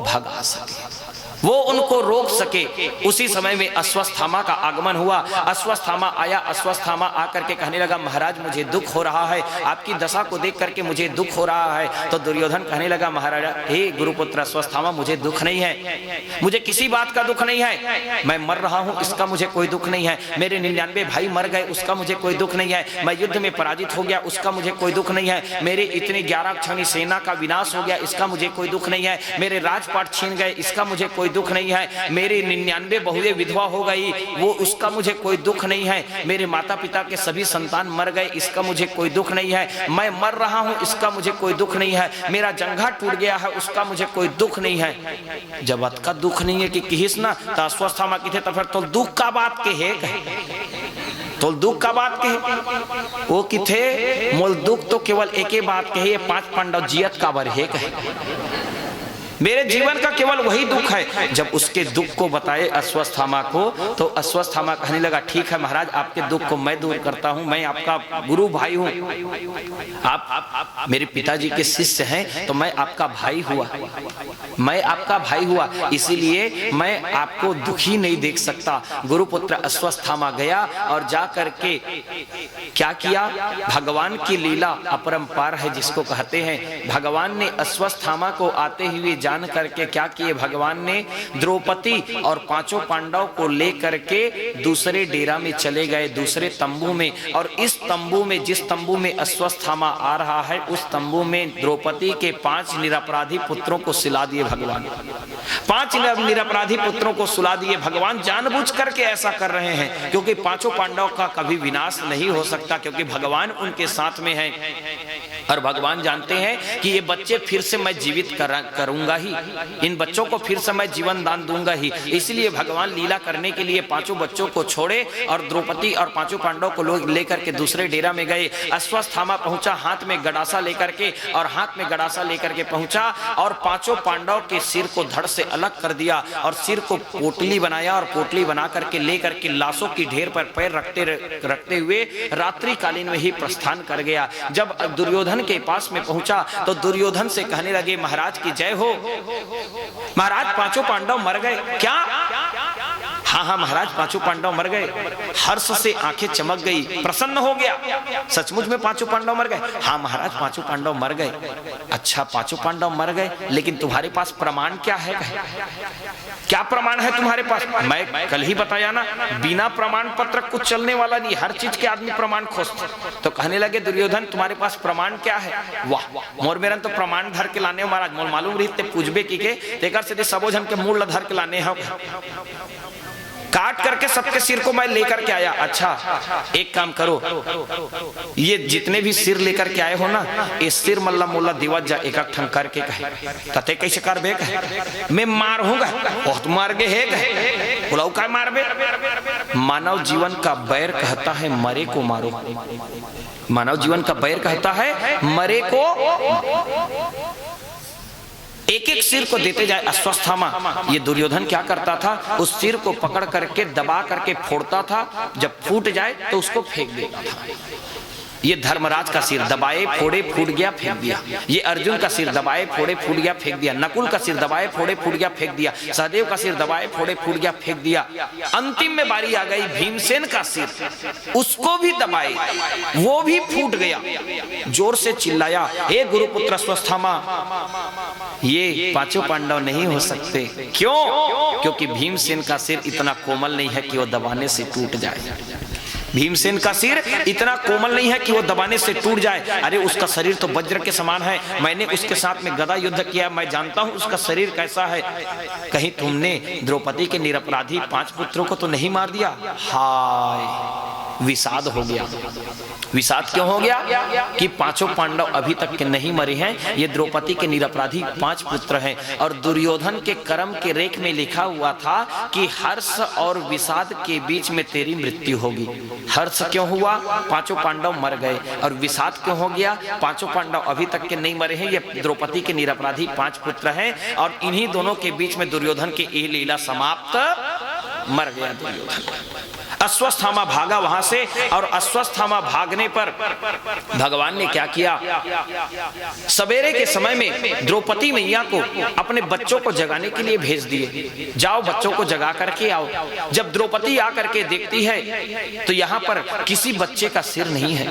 भगा सके, वो उनको रोक सके। उसी समय में अश्वत्थामा का आगमन हुआ। अश्वत्थामा आया। अश्वत्थामा आकर के कहने लगा, महाराज मुझे दुख हो रहा है, आपकी दशा को देख करके मुझे दुख हो रहा है। तो दुर्योधन कहने लगा, महाराज हे गुरुपुत्र अश्वत्थामा, मुझे दुख नहीं है, मुझे किसी बात का दुख नहीं है। मैं मर रहा हूं, इसका मुझे कोई दुख नहीं है। मेरे 99 भाई मर गए, उसका मुझे कोई दुख नहीं है। मैं युद्ध में पराजित हो गया, उसका मुझे कोई दुख नहीं है। मेरे इतनी 11 क्षणी सेना का विनाश हो गया, इसका मुझे कोई दुख नहीं है। मेरे राजपाट छीन गए, इसका मुझे कोई दुख नहीं है। मेरी 99 बहुएं विधवा हो गई, वो उसका मुझे कोई दुख नहीं है। मेरे माता पिता के सभी संतान मर गए, इसका मुझे कोई दुख नहीं है। मैं मर रहा हूं, इसका मुझे कोई दुख नहीं है। मेरा जंघा टूट गया है, उसका मुझे कोई दुख नहीं है। जब का दुख नहीं है कि किस ना तो अश्वत्थामा की थे, तो फिर तो दुख का बात के है, तो दुख का बात के वो किथे मोल दुख तो केवल एक ही बात के है, 5 पांडव जियत का बर है। मेरे जीवन का केवल वही दुख है। जब उसके दुख को बताए अश्वत्थामा को, तो अश्वत्थामा कहने लगा, ठीक है महाराज, आपके दुख को मैं दूर करता हूं, मैं आपका गुरु भाई हूं, आप मेरे पिताजी के शिष्य हैं, तो मैं आपका भाई हुआ, मैं आपका भाई हुआ, इसीलिए मैं आपको दुखी नहीं देख सकता। गुरुपुत्र अश्वत्थामा गया और जा करके क्या किया? भगवान की लीला अपरंपार है जिसको कहते हैं। भगवान ने अश्वत्थामा को आते हुए जान करके क्या किए? भगवान ने द्रौपदी और 5 पांडव को लेकर के दूसरे डेरा में चले गए, दूसरे तंबू में। और इस तंबू में, जिस तंबू में अश्वत्थामा आ रहा है, उस तंबू में द्रौपदी के 5 निरपराधी पुत्रों को सुला दिए भगवान। 5 निरपराधी पुत्रों को सुला दिए भगवान। जानबूझ करके ऐसा कर रहे हैं क्योंकि 5 पांडव का कभी विनाश नहीं हो सकता, क्योंकि भगवान उनके साथ में है। और भगवान जानते हैं कि ये बच्चे फिर से मैं जीवित करूंगा ही, इन बच्चों को फिर से मैं जीवन दान दूंगा ही। इसलिए भगवान लीला करने के लिए 5 बच्चों को छोड़े और द्रौपदी और 5 पांडव को लोग लेकर के दूसरे डेरा में गए। अश्वत्थामा पहुंचा हाथ में गड़ासा लेकर के, और हाथ में गड़ासा लेकर के पहुंचा और 5 पांडव के सिर को धड़ से अलग कर दिया और सिर को पोटली बनाया, और पोटली बना करके लेकर के लाशों की ढेर पर पैर रखते हुए रात्रि कालीन में ही प्रस्थान कर गया। जब दुर्योधन के पास में पहुंचा तो दुर्योधन से कहने लगे, महाराज की जय हो, महाराज 5 पांडव मर गए क्या? हाँ हाँ महाराज 5 पांडव मर गए। हर्ष से आंखें चमक गई, प्रसन्न हो गया। सचमुच में 5 पांडव मर गए? हाँ महाराज 5 पांडव मर गए। अच्छा 5 पांडव मर गए, लेकिन तुम्हारे पास प्रमाण क्या है? क्या प्रमाण है तुम्हारे पास? मैं कल ही बताया ना, बिना प्रमाण पत्र कुछ चलने वाला नहीं, हर चीज के आदमी प्रमाण खोजते। तो कहने लगे दुर्योधन तुम्हारे पास प्रमाण क्या है? वाह मोर मेरन तो प्रमाण धर के लाने महाराज, मोल मालूम रही पूछबे की के तेकर से सबो जन के मूल धर के लाने हो, काट करके सबके सिर को मैं लेकर के आया। अच्छा एक काम करो, ये जितने भी सिर लेकर के आए हो ना, ये सिर मल्ला मोला दिवत जा एक एक ठन करके कहे तते कैसे कर बे? मैं मारूंगा। बहुत मार गए है, बुलाऊ का मार बे? मानव जीवन का बैर कहता है मरे को मारो। मानव जीवन का बैर कहता है मरे को एक एक सिर को देते जाए। अश्वत्थामा, ये दुर्योधन क्या करता था, उस सिर को पकड़ करके दबा करके फोड़ता था, जब फूट जाए तो उसको फेंक देता था। ये धर्मराज का सिर दबाए फोड़े फूट गया फेंक दिया, ये अर्जुन का सिर दबाए फोड़े फूट गया फेंक दिया, नकुल का सिर दबाए फोड़े फूट गया फेंक दिया, सहदेव का सिर दबाए फोड़े फूट गया फेंक दिया। अंतिम में बारी आ गई भीमसेन का सिर, उसको भी दबाए, वो भी फूट गया। जोर से चिल्लाया, हे गुरुपुत्र अश्वत्थामा, ये पांचों पांडव नहीं हो सकते। क्यों? क्योंकि भीमसेन का सिर इतना कोमल नहीं है कि वो दबाने से टूट जाए। भीमसेन का सिर इतना कोमल नहीं है कि वो दबाने से टूट जाए। अरे उसका शरीर तो वज्र के समान है, मैंने उसके साथ में गदा युद्ध किया, मैं जानता हूं उसका शरीर कैसा है। कहीं तुमने द्रौपदी के निरपराधी 5 पुत्रों को तो नहीं मार दिया? हाय, विषाद हो गया। विषाद क्यों हो गया? कि पांचों पांडव अभी तक के नहीं मरे हैं, ये द्रौपदी के निरपराधी 5 पुत्र हैं। और दुर्योधन के कर्म के रेख में लिखा हुआ था कि हर्ष और विषाद के बीच में तेरी मृत्यु होगी। हर्ष क्यों हुआ? पांचों पांडव मर गए। और विषाद क्यों हो गया? पांचों पांडव अभी तक के नहीं मरे हैं, ये द्रौपदी के निरपराधी 5 पुत्र हैं, और इन्हीं दोनों के बीच में दुर्योधन की ये लीला समाप्त, मर गया दुर्योधन। अश्वत्थामा भागा वहां से, और अश्वत्थामा भागने पर भगवान ने क्या किया? सवेरे के समय में द्रौपदी मैया को अपने बच्चों को जगाने के लिए भेज दिए, जाओ बच्चों को जगा करके आओ। जब द्रौपदी आकर के देखती है तो यहाँ पर किसी बच्चे का सिर नहीं है,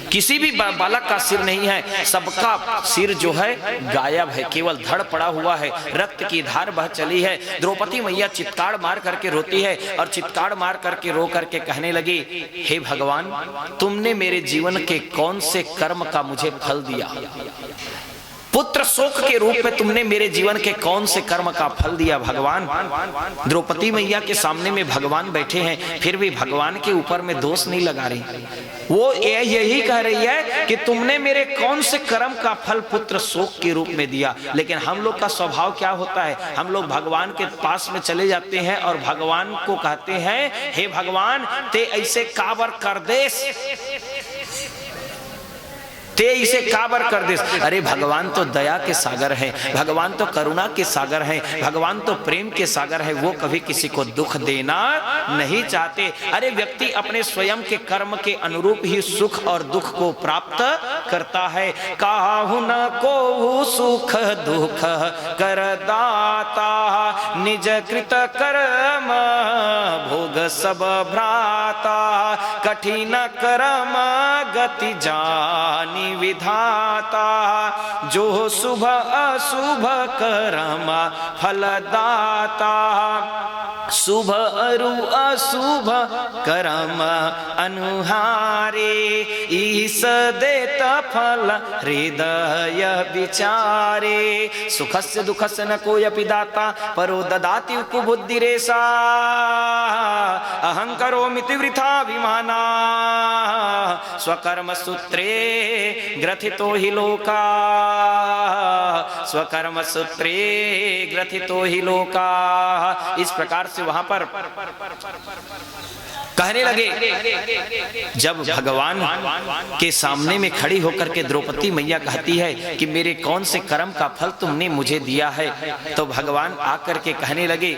किसी भी बालक का सिर नहीं है, सबका सिर जो है गायब है, केवल धड़ पड़ा हुआ है, रक्त की धार बह चली है। द्रौपदी मैया चित्कार मार करके रोती है, और चित्कार मार करके रो करके कहने लगी, हे भगवान, तुमने मेरे जीवन के कौन से कर्म का मुझे फल दिया? पुत्र शोक के रूप में तुमने मेरे जीवन के कौन से कर्म का फल दिया भगवान? द्रौपदी मैया के सामने में भगवान बैठे हैं, फिर भी भगवान के ऊपर में दोष नहीं लगा रही। वो यही कह रही है कि तुमने मेरे कौन से कर्म का फल पुत्र शोक के रूप में दिया। लेकिन हम लोग का स्वभाव क्या होता है? हम लोग भगवान के पास में चले जाते हैं और भगवान को कहते हैं, हे भगवान, ते ऐसे काबर कर देस, ते इसे काबर कर दे। अरे भगवान तो दया के सागर हैं, भगवान तो करुणा के सागर हैं, भगवान तो प्रेम के सागर है, वो कभी किसी को दुख देना नहीं चाहते। अरे व्यक्ति अपने स्वयं के कर्म के अनुरूप ही सुख और दुख को प्राप्त करता है। काहु न को सुख दुख कर दाता, निज कृत कर्म भोग सब भ्राता, कठिन कर्म गति जानी विधाता, जो शुभ अशुभ कर्म फलदाता, शुभ अरु अशुभ कर्म अनुहारे, ईश देत फल हृदय विचारे, सुखस्य दुखस्य न कोयपि दाता, परो ददाति कुबुद्धिरेषा, अहंकारोमिति वृथा विमाना, स्वकर्म सूत्रे ग्रथितो हि लोका, स्वकर्म सूत्रे ग्रथितो हि लोका। इस प्रकार से वहां पर कहने लगे। जब भगवान के सामने में खड़ी होकर के द्रौपदी मैया कहती है कि मेरे कौन से कर्म का फल तुमने मुझे दिया है, तो भगवान आकर के कहने लगे,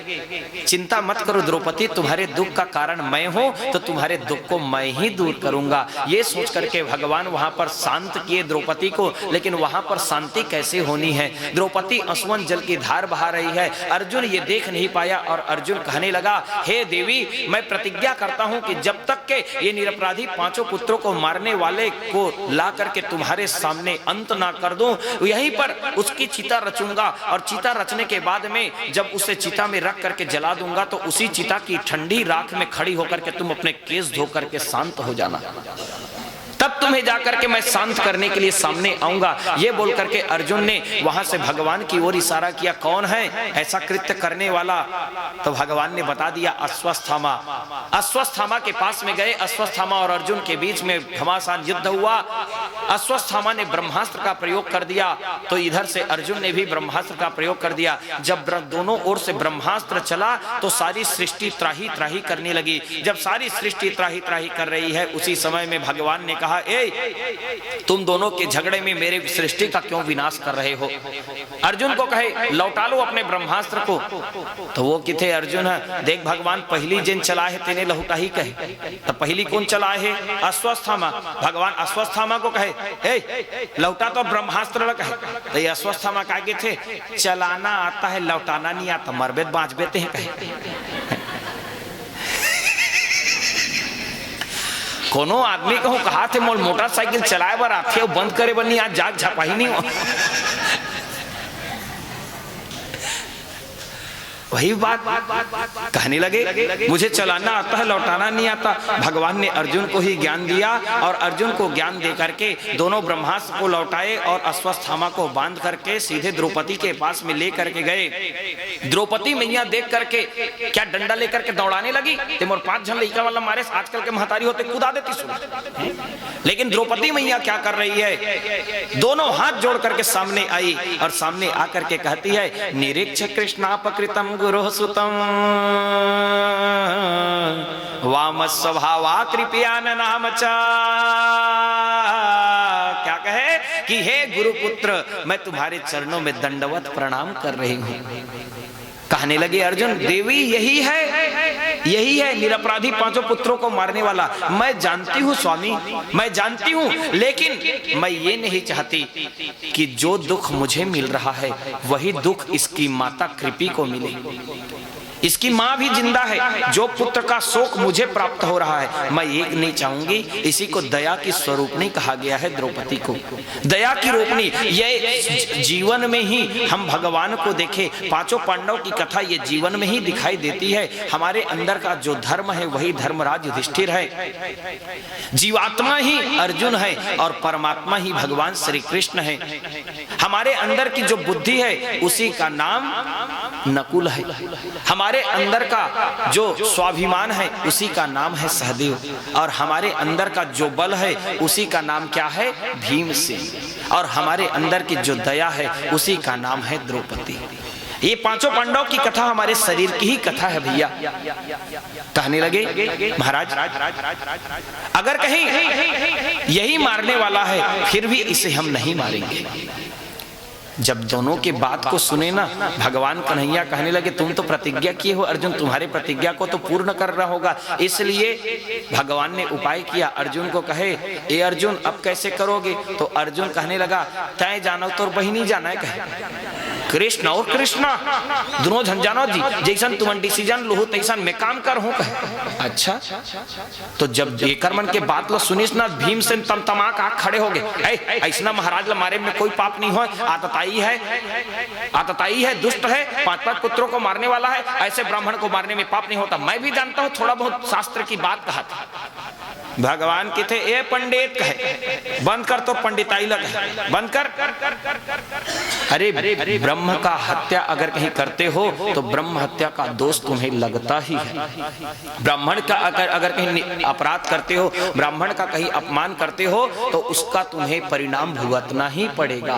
चिंता मत करो द्रौपदी, तुम्हारे दुख का कारण मैं हूं, तो तुम्हारे दुख को मैं ही दूर करूंगा। ये सोच करके भगवान वहां पर शांत किए द्रौपदी को। लेकिन वहां पर शांति कैसे होनी है? द्रौपदी अश्वन जल की धार बहा रही है, अर्जुन ये देख नहीं पाया, और अर्जुन कहने लगा, हे देवी, मैं प्रतिज्ञा करता हूं कि जब तक के ये निरपराधी 5 पुत्रों को मारने वाले को ला करके तुम्हारे सामने अंत ना कर दूं, यहीं पर उसकी चिता रचूंगा, और चिता रचने के बाद में जब उसे चिता में रख करके जला दूंगा, तो उसी चिता की ठंडी राख में खड़ी होकर के तुम अपने केस धो करके शांत हो जाना, तब तुम्हें जाकर के मैं शांत करने के लिए सामने आऊंगा। ये बोल करके अर्जुन ने वहां से भगवान की ओर इशारा किया, कौन है ऐसा कृत्य करने वाला? तो भगवान ने बता दिया, अश्वत्थामा। अश्वत्थामा के पास में गए, अश्वत्थामा और अर्जुन के बीच में घमासान युद्ध हुआ। अश्वत्थामा ने ब्रह्मास्त्र का प्रयोग कर दिया, तो इधर से अर्जुन ने भी ब्रह्मास्त्र का प्रयोग कर दिया। जब दोनों ओर से ब्रह्मास्त्र चला तो सारी सृष्टि त्राही त्राही करने लगी। जब सारी सृष्टि त्राही त्राही कर रही है, उसी समय में भगवान ने कहा, कहा, ए तुम दोनों के झगड़े में मेरे सृष्टि का क्यों विनाश कर रहे हो? अर्जुन को कहे लौटा लो अपने ब्रह्मास्त्र को। तो वो किथे अर्जुन है, देख भगवान पहली जिन चलाए है तेने लहुटा ही कहे। तो पहली कौन चलाए है? अश्वत्थामा। भगवान अश्वत्थामा को कहे ए लौटा तो ब्रह्मास्त्र कहे। तो ये अश्वत्थामा का थे चलाना आता है लौटाना नहीं आता, मरबेत बाँच बेते हैं कहे। कोनो आदमी कहूँ कहा थे मोल मोटरसाइकिल चलाए बार आते बंद करे बनी आज जाग झपा ही नहीं हो। वही बात कहने लगे मुझे चलाना आता है लौटाना नहीं आता। भगवान ने अर्जुन को ही ज्ञान दिया और अर्जुन को ज्ञान दे करके दोनों ब्रह्मास्त्र को लौटाए और अश्वत्थामा को बांध करके सीधे द्रौपदी के पास में ले करके गए। द्रौपदी मैया देख करके क्या डंडा लेकर के दौड़ाने लगी, तुम और 5 जन लड़का वाला मारे आजकल के महतारी होते कुदा देती सुन। लेकिन द्रौपदी मैया क्या कर रही है, दोनों हाथ जोड़ करके सामने आई और सामने आकर के कहती है निरीक्ष कृष्णापकृतम गुरु सुतम वाम स्वभावा कृपया नाम चा। क्या कहे कि हे गुरुपुत्र मैं तुम्हारे चरणों में दंडवत प्रणाम कर रही हूं। कहने लगे अर्जुन देवी यही है निरपराधी 5 पुत्रों को मारने वाला। मैं जानती हूँ स्वामी, मैं जानती हूँ, लेकिन मैं ये नहीं चाहती कि जो दुख मुझे मिल रहा है वही दुख इसकी माता कृपी को मिले। इसकी माँ भी जिंदा है, जो पुत्र का शोक मुझे प्राप्त हो रहा है मैं ये नहीं चाहूंगी। इसी को दया की स्वरूपनी कहा गया है द्रौपदी को, दया की रूपनी। ये जीवन में ही हम भगवान को देखे, 5 पांडव की कथा ये जीवन में ही दिखाई देती है। हमारे अंदर का जो धर्म है वही धर्मराज युधिष्ठिर है, जीवात्मा ही अर्जुन है और परमात्मा ही भगवान श्री कृष्ण है। हमारे अंदर की जो बुद्धि है उसी का नाम नकुल है, हमारे अंदर का जो स्वाभिमान है उसी का नाम है सहदेव, और हमारे अंदर का जो बल है उसी का नाम क्या है भीमसेन, और हमारे अंदर की जो दया है उसी का नाम है द्रौपदी। ये 5 पांडव की कथा हमारे शरीर की ही कथा है भैया। कहने लगे महाराज अगर कहीं यही मारने वाला है फिर भी इसे हम नहीं मारेंगे। जब दोनों के बात को सुने ना भगवान कन्हैया कहने लगे तुम तो प्रतिज्ञा किए हो अर्जुन, तुम्हारे प्रतिज्ञा को तो पूर्ण करना होगा। इसलिए भगवान ने उपाय किया, अर्जुन को कहे ए अर्जुन अब कैसे करोगे? तो अर्जुन कहने लगा तय जानो तो बहिनी जाना है, कहे कृष्ण और कृष्णा दोनों झंझानो जी जैसन तुम डिसीजन लो तैसन मैं काम कर हूं। कहे अच्छा। तो जब एकर मन के बात लो सुनिस ना भीमसेन तमतमाक आंख खड़े हो गए। ऐसा महाराज ला मारे में कोई पाप नहीं हो, आतताई है दुष्ट है 5 पुत्रों को मारने वाला है, ऐसे ब्राह्मण को मारने में पाप नहीं होता। मैं भी जानता हूँ थोड़ा बहुत शास्त्र की बात कहा था। भगवान के थे ए पंडित कहे बंद कर, तो पंडिताई लगा बंद कर। अरे ब्रह्म का हत्या अगर कहीं करते हो तो ब्रह्म हत्या का दोष तुम्हें लगता ही है। ब्राह्मण का अगर कहीं अपराध करते हो, ब्राह्मण का कहीं अपमान करते हो तो उसका तुम्हें परिणाम भुगतना ही पड़ेगा।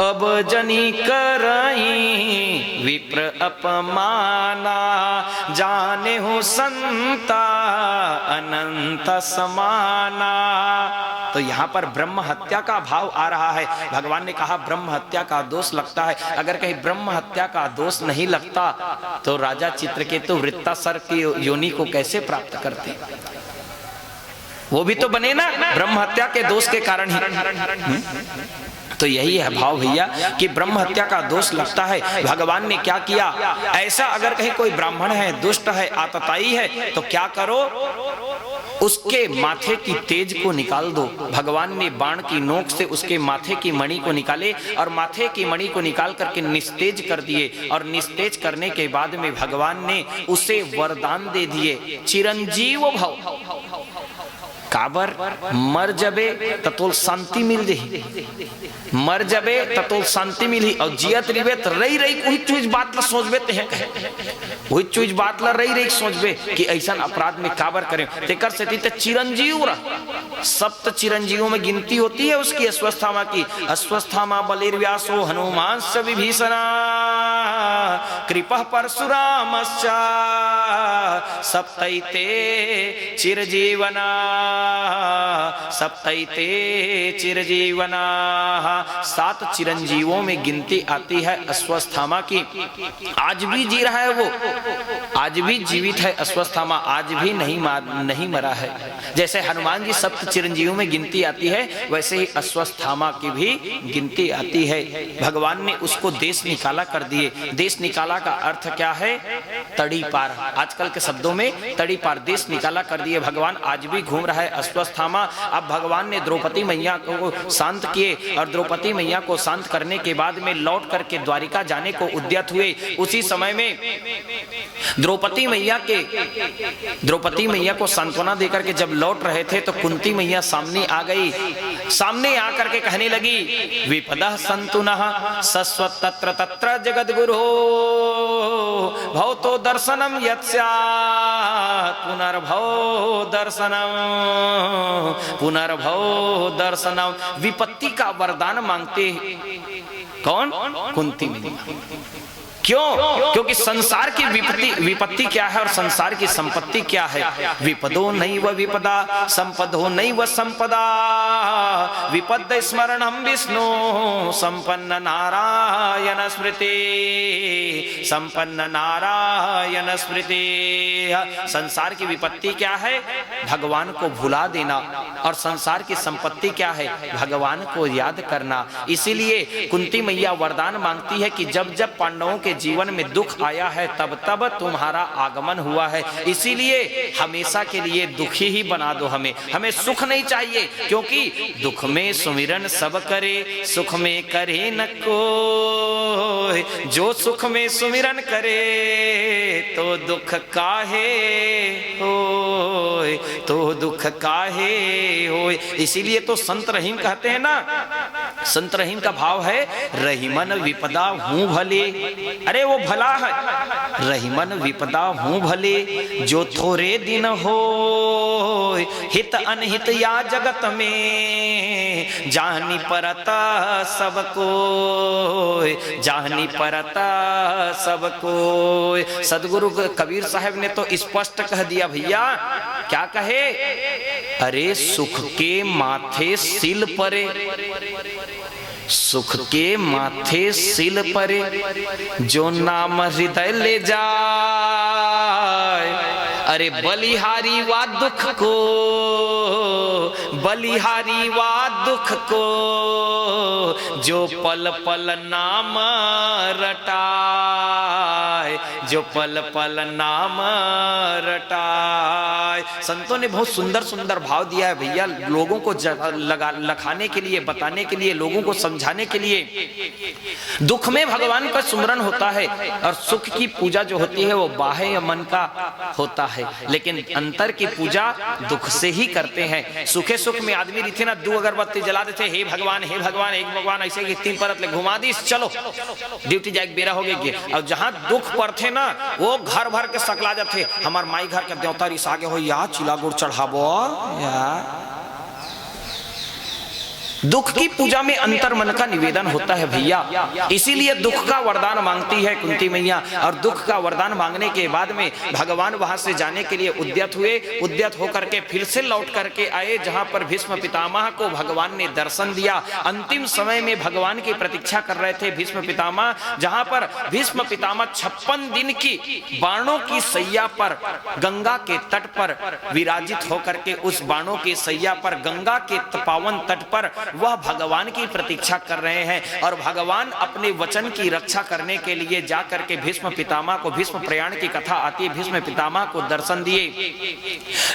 अब जनी कराई विप्र अपमाना जाने हो संता अनंत समाना। तो यहाँ पर ब्रह्म हत्या का भाव आ रहा है। भगवान ने कहा ब्रह्म हत्या का दोष लगता है। अगर कहीं ब्रह्म हत्या का दोष नहीं लगता तो राजा चित्रकेतु वृत्तासुर की योनि को कैसे प्राप्त करते? वो भी तो बने ना ब्रह्म हत्या के दोष के कारण ही। तो यही है भाव भैया कि ब्रह्म हत्या का दोष लगता है। भगवान ने क्या किया, ऐसा अगर कहीं कोई ब्राह्मण है, दुष्ट है, आतताई है तो क्या करो, उसके माथे की तेज को निकाल दो। भगवान ने बाण की नोक से उसके माथे की मणि को निकाले और माथे की मणि को निकाल करके निस्तेज कर दिए, और निस्तेज करने के बाद में भगवान ने उसे वरदान दे दिए चिरंजीव भव। काबर मर जबे ततोल शांति मिल जाही, मर जबे ततोल शांति मिली, और जियत रिबे त रही रही कोई चीज बात ला सोचबे ते है, कोई चीज बात ला रही रही सोचबे कि ऐसा अपराध में काबर करें। तेकर से ते चिरंजीव रह, सप्त चिरंजीवों में गिनती होती है उसकी अश्वत्थामा की। अश्वत्थामा बलिर्व्यासो हनुमान स विभीषणा कृपः परशुरामश्च सप्तैते चिरजीवना सप्तैते चिरजीवना। 7 चिरंजीवों में गिनती आती है अश्वत्थामा की। आज भी जी रहा है वो, आज भी जीवित है अश्वत्थामा, आज भी नहीं मरा है। जैसे हनुमान जी 7 चिरंजीवों में गिनती आती है, वैसे ही अश्वत्थामा की भी गिनती आती है। भगवान ने उसको देश निकाला कर दिए। देश निकाला का अर्थ क्या है? तड़ी पार। आजकल के शब्दों में तड़ी पार, देश निकाला कर दिए भगवान। आज भी घूम रहा है अश्वत्थामा। अब भगवान ने द्रौपदी मैया को शांत किए और द्रौपदी मैया को शांत करने के बाद में लौट करके द्वारिका जाने को उद्यत हुए। उसी समय में द्रौपदी मैया को सांत्वना देकर के जब लौट रहे थे तो कुंती मैया सामने आ गई। सामने आकर के कहने लगी, विपदः सन्तु नः सस्वत् तत्र तत्र जगद्गुरो भवतो दर्शनम यत्स्यात् पुनर्भव दर्शनम। विपत्ति का वरदान मांगते कौन? कुंती मैया। क्यों? क्योंकि संसार की विपत्ति क्या है और संसार की संपत्ति क्या है? विपदो नैव विपदा संपदो नैव संपदा विपद स्मरणम विष्णु संपन्न नारायण स्मृति संपन्न नारायण स्मृति। संसार की विपत्ति क्या है? भगवान को भुला देना। और संसार की संपत्ति क्या है? भगवान को याद करना। इसीलिए कुंती मैया वरदान मांगती है कि जब जब पांडवों के जीवन में दुख आया है तब तब तुम्हारा आगमन हुआ है। इसीलिए हमेशा के लिए दुखी ही बना दो हमें सुख नहीं चाहिए। क्योंकि दुख में सुमिरन सब करे, सुख में करे न कोई। जो सुख में सुमिरन करे तो दुख काहे होय, तो दुख काहे होय। इसीलिए तो संत रहीम कहते हैं ना, संत रहीम का भाव है रहीमन विपदा हूँ भले। अरे वो भला है। रहीमन विपदा हूँ भले जो थोड़े दिन हो हित अनहित या जगत में जानी परता सबको, जानी परता सबको। सदगुरु कबीर साहब ने तो स्पष्ट कह दिया भैया। क्या कहे? अरे सुख के माथे सिल परे, सुख के माथे सिल परे जो नाम हृदय ले जाए। अरे बलिहारी वा दुख को, बलिहारी वा दुख को जो पल पल नाम रटाए, जो पल पल नाम रटाए। संतों ने बहुत सुंदर सुंदर भाव दिया है भैया, लोगों को लखाने के लिए, बताने के लिए, लोगों को समझाने के लिए। दुख में भगवान का सुमरन होता है और सुख की पूजा जो होती है वो बाह्य मन का होता है, लेकिन अंतर की पूजा दुख से ही करते हैं। सुखे सुख में आदमी रहते ना, 2 अगरबत्ती जला देते, हे भगवान एक भगवान, ऐसे कि 3 परत ले घुमा दी, चलो ड्यूटी जाए बेरा हो गई। और जहां दुख पड़ते ना वो घर भर के सकला जाते। हमार माई घर के देवता रिस आगे हो या चिला गुड़ चढ़ाबो या। दुख की पूजा में अंतर मन का निवेदन होता है भैया। इसीलिए दुख का वरदान मांगती है कुंती मैया। और दुख का वरदान मांगने के बाद में भगवान वहां से जाने के लिए उद्यत हुए। उद्यत होकर के फिर से लौट करके आए जहां पर भीष्म पितामह को भगवान ने दर्शन दिया। अंतिम समय में भगवान की प्रतीक्षा कर रहे थे भीष्म पितामह, जहां पर भीष्म पितामह 56 दिन की बाणों की सैया पर गंगा के तट पर विराजित होकर के उस बाणों की सैया पर गंगा के पावन तट पर वह भगवान की प्रतीक्षा कर रहे हैं। और भगवान अपने वचन की रक्षा करने के लिए जाकर के भीष्म पितामह को, भीष्म प्रयाण की कथा आती है, भीष्म पितामह को दर्शन दिए।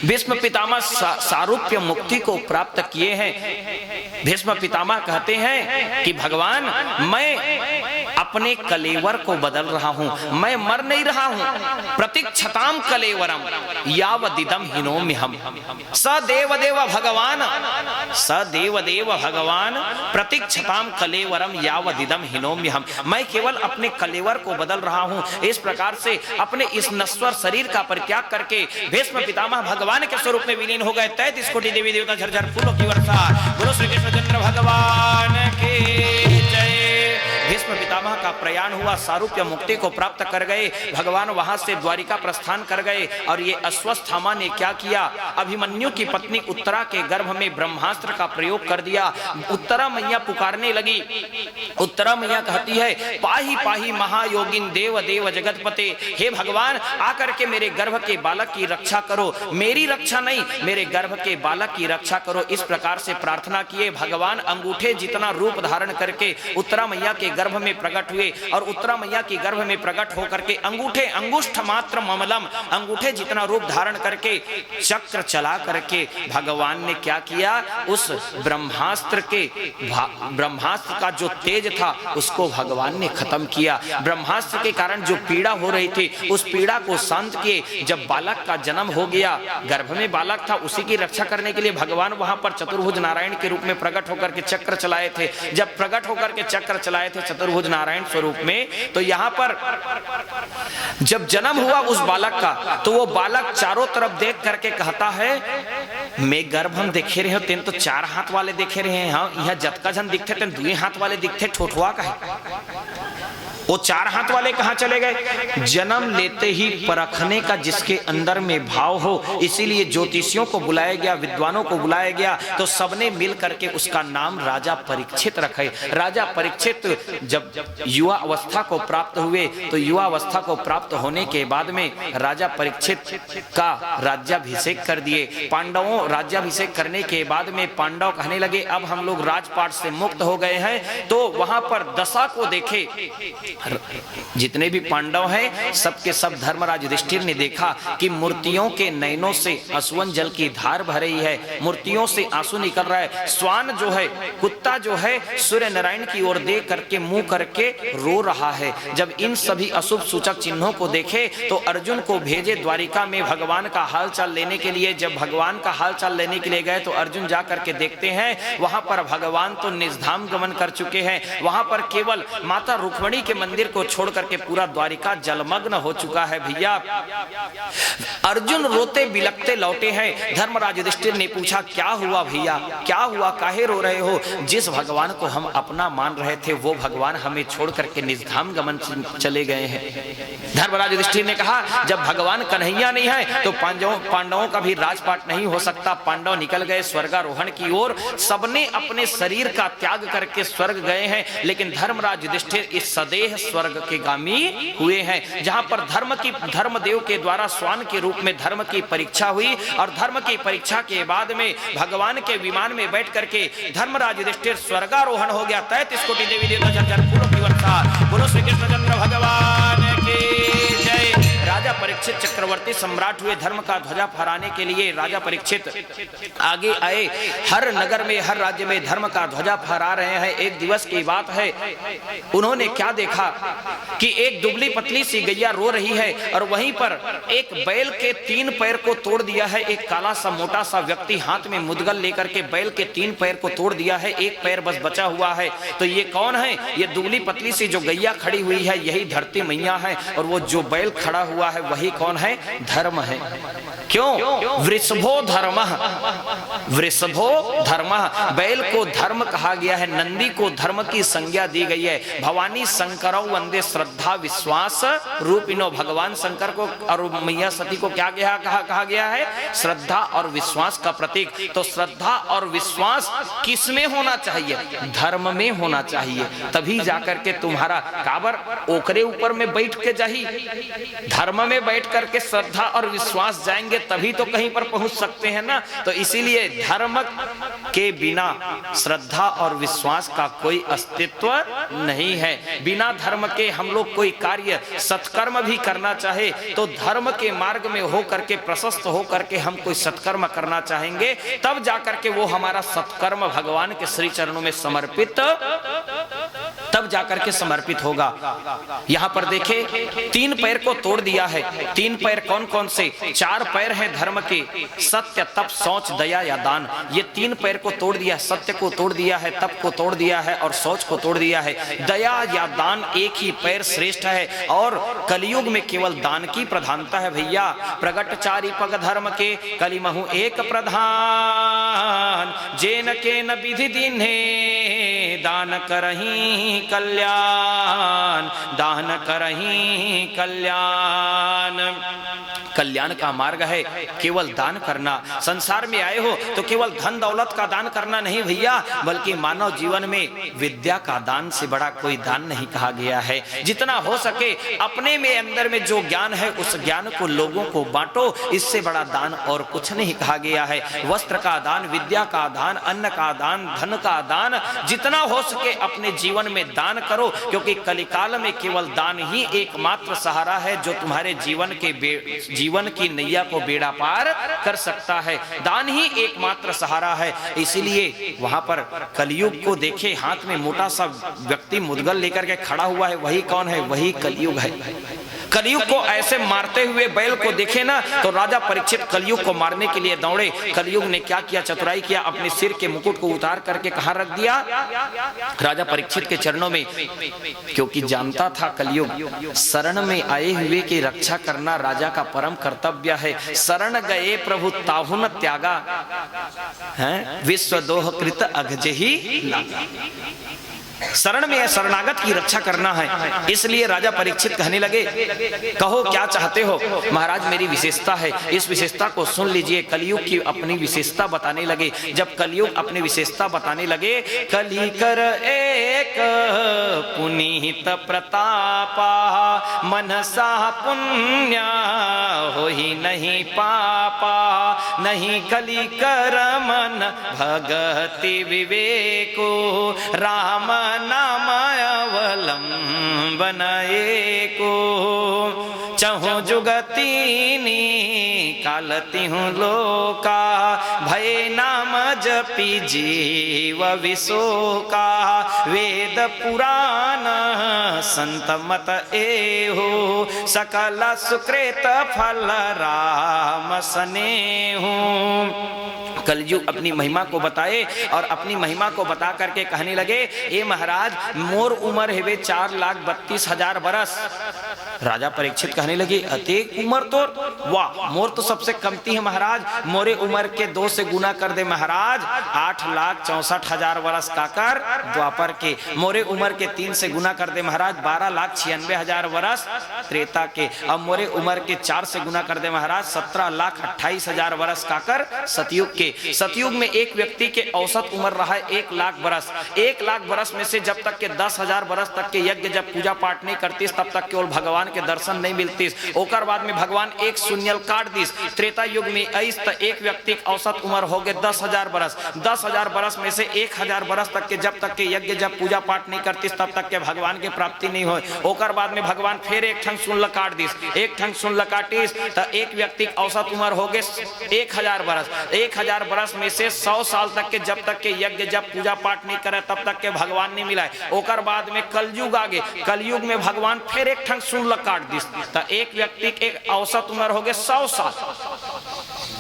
भीष्म पितामह सारूप्य मुक्ति को प्राप्त किए हैं। भीष्म पितामह कहते हैं कि भगवान मैं अपने कलेवर को बदल रहा हूं, मैं मर नहीं रहा हूं। प्रतीक्षताम कलेवरम यावदिदम हिनोम्यहम। सदेव देव भगवान, सदेव देव भगवान प्रतीक्षताम कलेवरम यावदिदम हिनोम्यहम। मैं केवल अपने कलेवर को बदल रहा हूं। इस प्रकार से अपने इस नश्वर शरीर का परित्याग करके भीष्म पितामह भगवान के स्वरूप में विलीन हो गए। 33 कोटि देवी देवता झरझर फूलों की वर्षा। बोलो श्री कृष्णचंद्र भगवान की जय। भीष्म भीष्म पितामह का प्रयाण हुआ, सारूप्य मुक्ति को प्राप्त कर गए, भगवान वहां से द्वारिका प्रस्थान कर गए। और ये अश्वत्थामा ने क्या किया, अभिमन्यु की पत्नी उत्तरा के गर्भ में ब्रह्मास्त्र का प्रयोग कर दिया। उत्तरा मैया पुकारने लगी, उत्तरा मैया कहती है, पाही पाही महायोगिन देव देव जगतपते, हे भगवान आकर के मेरे गर्भ के बालक की रक्षा करो, मेरी रक्षा नहीं मेरे गर्भ के बालक की रक्षा करो। इस प्रकार से प्रार्थना किए। भगवान अंगूठे जितना रूप धारण करके उत्तरा मैया के गर्भ में प्रकट हुए और उत्तरा मैया के गर्भ में प्रकट होकर के अंगूठे अंगुष्ठ मात्र ममलम, अंगूठे जितना रूप धारण करके चक्र चला करके भगवान ने क्या किया, उस ब्रह्मास्त्र का जो तेज था उसको भगवान ने खत्म किया। ब्रह्मास्त्र के कारण जो पीड़ा हो रही थी उस पीड़ा को शांत किए। जब बालक का जन्म हो गया, गर्भ में बालक था, उसी की रक्षा करने के लिए भगवान वहां पर चतुर्भुज नारायण के रूप में प्रकट होकर के चक्र चलाए थे। जब प्रकट होकर के चक्र चलाए थे चतुर्भुज नारायण स्वरूप में, तो यहां पर जब जन्म हुआ उस बालक का, तो वो बालक चारों तरफ देख करके कहता है, मैं गर्भ हम देखे रहे हो, तेन तो 4 हाथ वाले देखे रहे हैं, हाँ यह जतका जन दिखते तेन 2 हाथ वाले दिखते, ठोठुआ का है, वो 4 हाथ वाले कहां चले गए। जन्म लेते ही परखने का जिसके अंदर में भाव हो, इसीलिए ज्योतिषियों को बुलाया गया, विद्वानों को बुलाया गया, तो सबने मिल करके उसका नाम राजा परीक्षित रखे। राजा परीक्षित जब युवा अवस्था को प्राप्त हुए, तो युवा अवस्था को प्राप्त होने के बाद में राजा परीक्षित का राज्याभिषेक कर दिए। पांडवों राज्याभिषेक करने के बाद में पांडव कहने लगे अब हम लोग राजपाट से मुक्त हो गए हैं। तो वहां पर दशा को देखे, जितने भी पांडव हैं सबके सब धर्मराज युधिष्ठिर ने देखा कि मूर्तियों के नयनों से आंसुअन जल की धार बह रही है, मूर्तियों से आंसू निकल रहा है। श्वान जो है, कुत्ता जो है, सूर्य नारायण की ओर देख करके मुंह करके रो रहा है। जब इन सभी अशुभ सूचक चिन्हों को देखे तो अर्जुन को भेजे द्वारिका में भगवान का हालचाल लेने के लिए। जब भगवान का हालचाल लेने के लिए गए तो अर्जुन जा करके देखते हैं वहां पर भगवान तो निजधाम गमन कर चुके हैं, वहां पर केवल माता रुक्मिणी के मंदिर को छोड़ करके पूरा द्वारिका जलमग्न हो चुका है। भैया अर्जुन रोते बिलखते लौटे हैं। धर्मराज युधिष्ठिर ने पूछा क्या हुआ भैया, क्या हुआ, काहे रो रहे हो। जिस भगवान को हम अपना मान रहे थे वो भगवान हमें छोड़ करके निजधाम गमन चले गए हैं। धर्मराज युधिष्ठिर ने कहा जब भगवान कन्हैया नहीं है तो पांडवों का भी राजपाट नहीं हो सकता। पांडव निकल गए स्वर्गारोहण की ओर, सबने अपने शरीर का त्याग करके स्वर्ग गए हैं, लेकिन धर्मराज युधिष्ठिर इस सदेह स्वर्ग के गामी हुए हैं, जहां पर धर्मदेव के द्वारा स्वान के रूप में धर्म की परीक्षा हुई। और धर्म की परीक्षा के बाद में भगवान के विमान में बैठ करके धर्मराज युधिष्ठिर स्वर्गारोहण हो गया। 33 कोटि देवी देवता जर्जर फूलों की वर्षा, बोलो श्री कृष्णचंद्र भगवान की जय। राजा परीक्षित चक्रवर्ती सम्राट हुए। धर्म का ध्वजा फहराने के लिए राजा परीक्षित आगे आए। हर नगर में, हर राज्य में धर्म का ध्वजा फहरा रहे हैं। एक दिवस की बात है, उन्होंने क्या देखा कि एक दुबली पतली सी गैया रो रही है और वहीं पर एक बैल के 3 पैर को तोड़ दिया है। एक काला सा मोटा सा व्यक्ति हाथ में मुद्गल लेकर के बैल के 3 पैर को तोड़ दिया है, एक पैर बस बचा हुआ है। तो ये कौन है? ये दुबली पतली सी जो गैया खड़ी हुई है यही धरती मैया है, और वो जो बैल खड़ा हुआ है वही कौन है? धर्म है। क्यों? वृषभो धर्मः, वृषभो धर्मः, बैल को धर्म कहा गया है, नंदी को धर्म की संज्ञा दी गई है। भवानी शंकरौ वंदे श्रद्धा विश्वास रूपिणो, भगवान शंकर को और मैया सती को क्या कहा गया है? श्रद्धा और विश्वास का प्रतीक। तो श्रद्धा और विश्वास किसमें होना चाहिए? धर्म में होना चाहिए, तभी जाकर के तुम्हारा काबर ओकरे ऊपर में बैठ के जाही, धर्म में बैठ करके श्रद्धा और विश्वास जाएंगे तभी तो कहीं पर पहुंच सकते हैं ना। तो इसीलिए धर्म के बिना श्रद्धा और विश्वास का कोई अस्तित्व नहीं है। बिना धर्म के हम लोग कोई कार्य सत्कर्म भी करना चाहे तो धर्म के मार्ग में हो करके, प्रशस्त हो करके हम कोई सत्कर्म करना चाहेंगे, तब जाकर के वो हमारा सत्कर्म भगवान के श्री चरणों में समर्पित, तब जाकर के समर्पित होगा। यहां पर देखे 3 पैर को तोड़ दिया है। 3 पैर कौन कौन से? 4 पैर हैं धर्म के, सत्य, तप, शौच, दया या दान। ये 3 पैर को तोड़ दिया, सत्य को तोड़ दिया है, तप को तोड़ दिया है और शौच को तोड़ दिया है। दया या दान एक ही पैर श्रेष्ठ है, और कलयुग में केवल दान की प्रधानता है। भैया प्रगट 4 पग धर्म के, कलिमहु एक प्रधान, जेन के न विधि दीन्हे दान करहीं कल्याण, दान करहीं कल्याण। कल्याण का मार्ग है केवल दान करना। संसार में आए हो तो केवल धन दौलत का दान करना नहीं भैया, बल्कि मानव जीवन में विद्या का दान से बड़ा कोई दान नहीं कहा गया है। जितना हो सके अपने में अंदर में जो ज्ञान है उस ज्ञान को लोगों को बांटो, इससे बड़ा दान और कुछ नहीं कहा गया है। वस्त्र का दान, विद्या का दान, अन्न का दान, धन का दान, जितना हो सके अपने जीवन में दान करो, क्योंकि कलिकाल में केवल दान ही एकमात्र सहारा है जो तुम्हारे जीवन की नैया को बेड़ा पार कर सकता है। दान ही एकमात्र सहारा है। इसीलिए वहां पर कलयुग को देखे, हाथ में मोटा सा व्यक्ति मुद्गल लेकर के खड़ा हुआ है, वही कौन है? वही कलयुग है। कलयुग को ऐसे मारते हुए बैल को देखे ना तो राजा परीक्षित कलयुग को मारने के लिए दौड़े। कलयुग ने क्या किया? चतुराई किया, अपने सिर के मुकुट को उतार करके कहां रख दिया? राजा परीक्षित के चरणों में, क्योंकि जानता था कलयुग शरण में आए हुए की रक्षा करना राजा का परम कर्तव्य है। शरण गए प्रभु ताहु न त्यागा, है विश्व दोह कृत अघजहि लागा। शरण में शरणागत की रक्षा करना है। इसलिए राजा परीक्षित कहने लगे, कहो क्या चाहते हो? महाराज मेरी विशेषता है, इस विशेषता को सुन लीजिए। कलयुग की अपनी विशेषता बताने लगे। जब कलयुग अपनी विशेषता बताने लगे, कली कर एक पुनीत प्रतापा, मनसा पुण्य हो ही नहीं पापा, नहीं कली कर मन भगति विवेको, राम नाम अवलंबन एको, चहु जुगतीनी कालती हूँ लोका, भय नाम जपी जीव विशोका, वेद पुराण संत मत एहो, सकल सुकृत फल राम स्नेहो। कलयुग अपनी महिमा को बताए और अपनी महिमा को बता करके कहने लगे, ए महाराज मोर उम्र है वे 4,32,000 बरस। राजा परीक्षित कहने लगे, अतेक उम्र तो? वाह, मोर तो सबसे कमती है महाराज, मोरे उम्र के 2 से गुना कर दे महाराज। 8,64,000 बरस का कर द्वापर के, मोरे उम्र के 3 से गुना कर दे महाराज। 12,96,000 बरस त्रेता के, अब मोरे उम्र के 4 से गुना कर दे महाराज। 17,28,000 बरस का कर सतयुग के। सतयुग में एक व्यक्ति के औसत उम्र रहा है 1 लाख बरस। 1 लाख बरस में से जब तक के 10,000 बरस तक के यज्ञ जब पूजा पाठ नहीं करतीस, तब तक केवल भगवान के दर्शन नहीं मिलतीस। ओकर बाद में भगवान एक शून्य काट दिस। त्रेता युग में ऐस एक व्यक्ति औसत उम्र हो गए 10,000 बरस। 10,000 बरस में से 1,000 बरस तक के जब तक के यज्ञ जब पूजा पाठ नहीं करतीस, तब तक के भगवान की प्राप्ति नहीं हो। ओकर बाद में भगवान फिर एक ठंग शून्य काट दिस। एक ठंग शून्य काटिस तो एक व्यक्ति औसत उम्र हो गए 1,000 बरस। 1,000 बरस में से 100 साल तक के जब तक के यज्ञ जब पूजा पाठ नहीं करे, तब तक के भगवान नहीं मिला। ओकर बाद में कलयुग आगे, कलयुग में भगवान फिर एक ठंग शून्य काट दिस तो एक व्यक्ति के औसत उम्र हो गए 100 साल।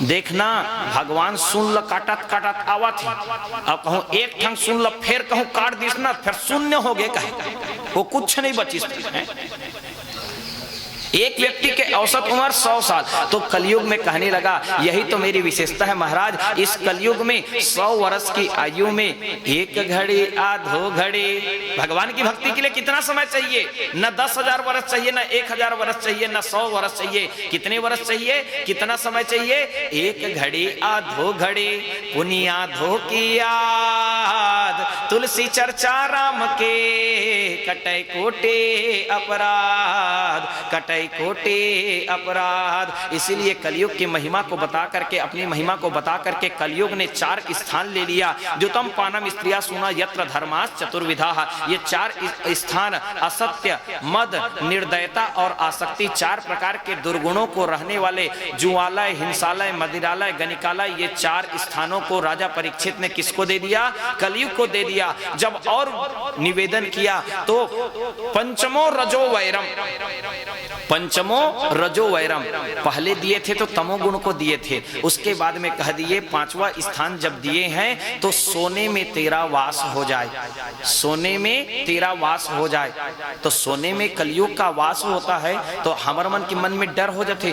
देखना भगवान शून्य काटत काटत आवत है। अब कहूं एक ठंग शून्य फिर कहूं काट दिस ना, फिर शून्य हो गए, कहे वो कुछ नहीं बची। एक व्यक्ति के औसत उम्र 100 साल। तो कलयुग में कहने लगा, यही तो मेरी विशेषता है महाराज। इस कलयुग में 100 वर्ष की आयु में 1 घड़ी आधो घड़ी। भगवान की भक्ति के लिए कितना समय चाहिए? न 10,000 वर्ष चाहिए, न 1,000 वर्ष चाहिए, न 100 वर्ष चाहिए। कितने वर्ष चाहिए? कितना समय चाहिए? 1 घड़ी आधो घड़ी। पुनिया धो की याद, तुलसी चर्चा राम के, कटै कोटे अपराध, कटै कोटे अपराध। इसीलिए कलयुग की महिमा को बता करके, अपनी महिमा को बता करके कलयुग ने 4 स्थान ले लिया। द्युतम पानम स्त्रिया सुना यत्र धर्मास चतुर्विधा। ये 4 स्थान असत्य, मद, निर्दयता और आसक्ति, 4 प्रकार के दुर्गुणों को रहने वाले जुआलय, हिंसालय, मदिरालय, गणिकालय, ये 4 स्थानों को राजा परीक्षित ने किसको दे दिया? कलयुग को दे दिया। जब और निवेदन किया तो पंचमो रजो वैरम, पंचमो रजो वैरम, पहले दिए थे तो तमोगुण को दिए थे, उसके बाद में कह दिए 5वां स्थान जब दिए हैं तो सोने में तेरा वास हो जाए, सोने में तेरा वास हो जाए। तो सोने में कलयुग का वास होता है तो हमारे मन के मन में डर हो जाते।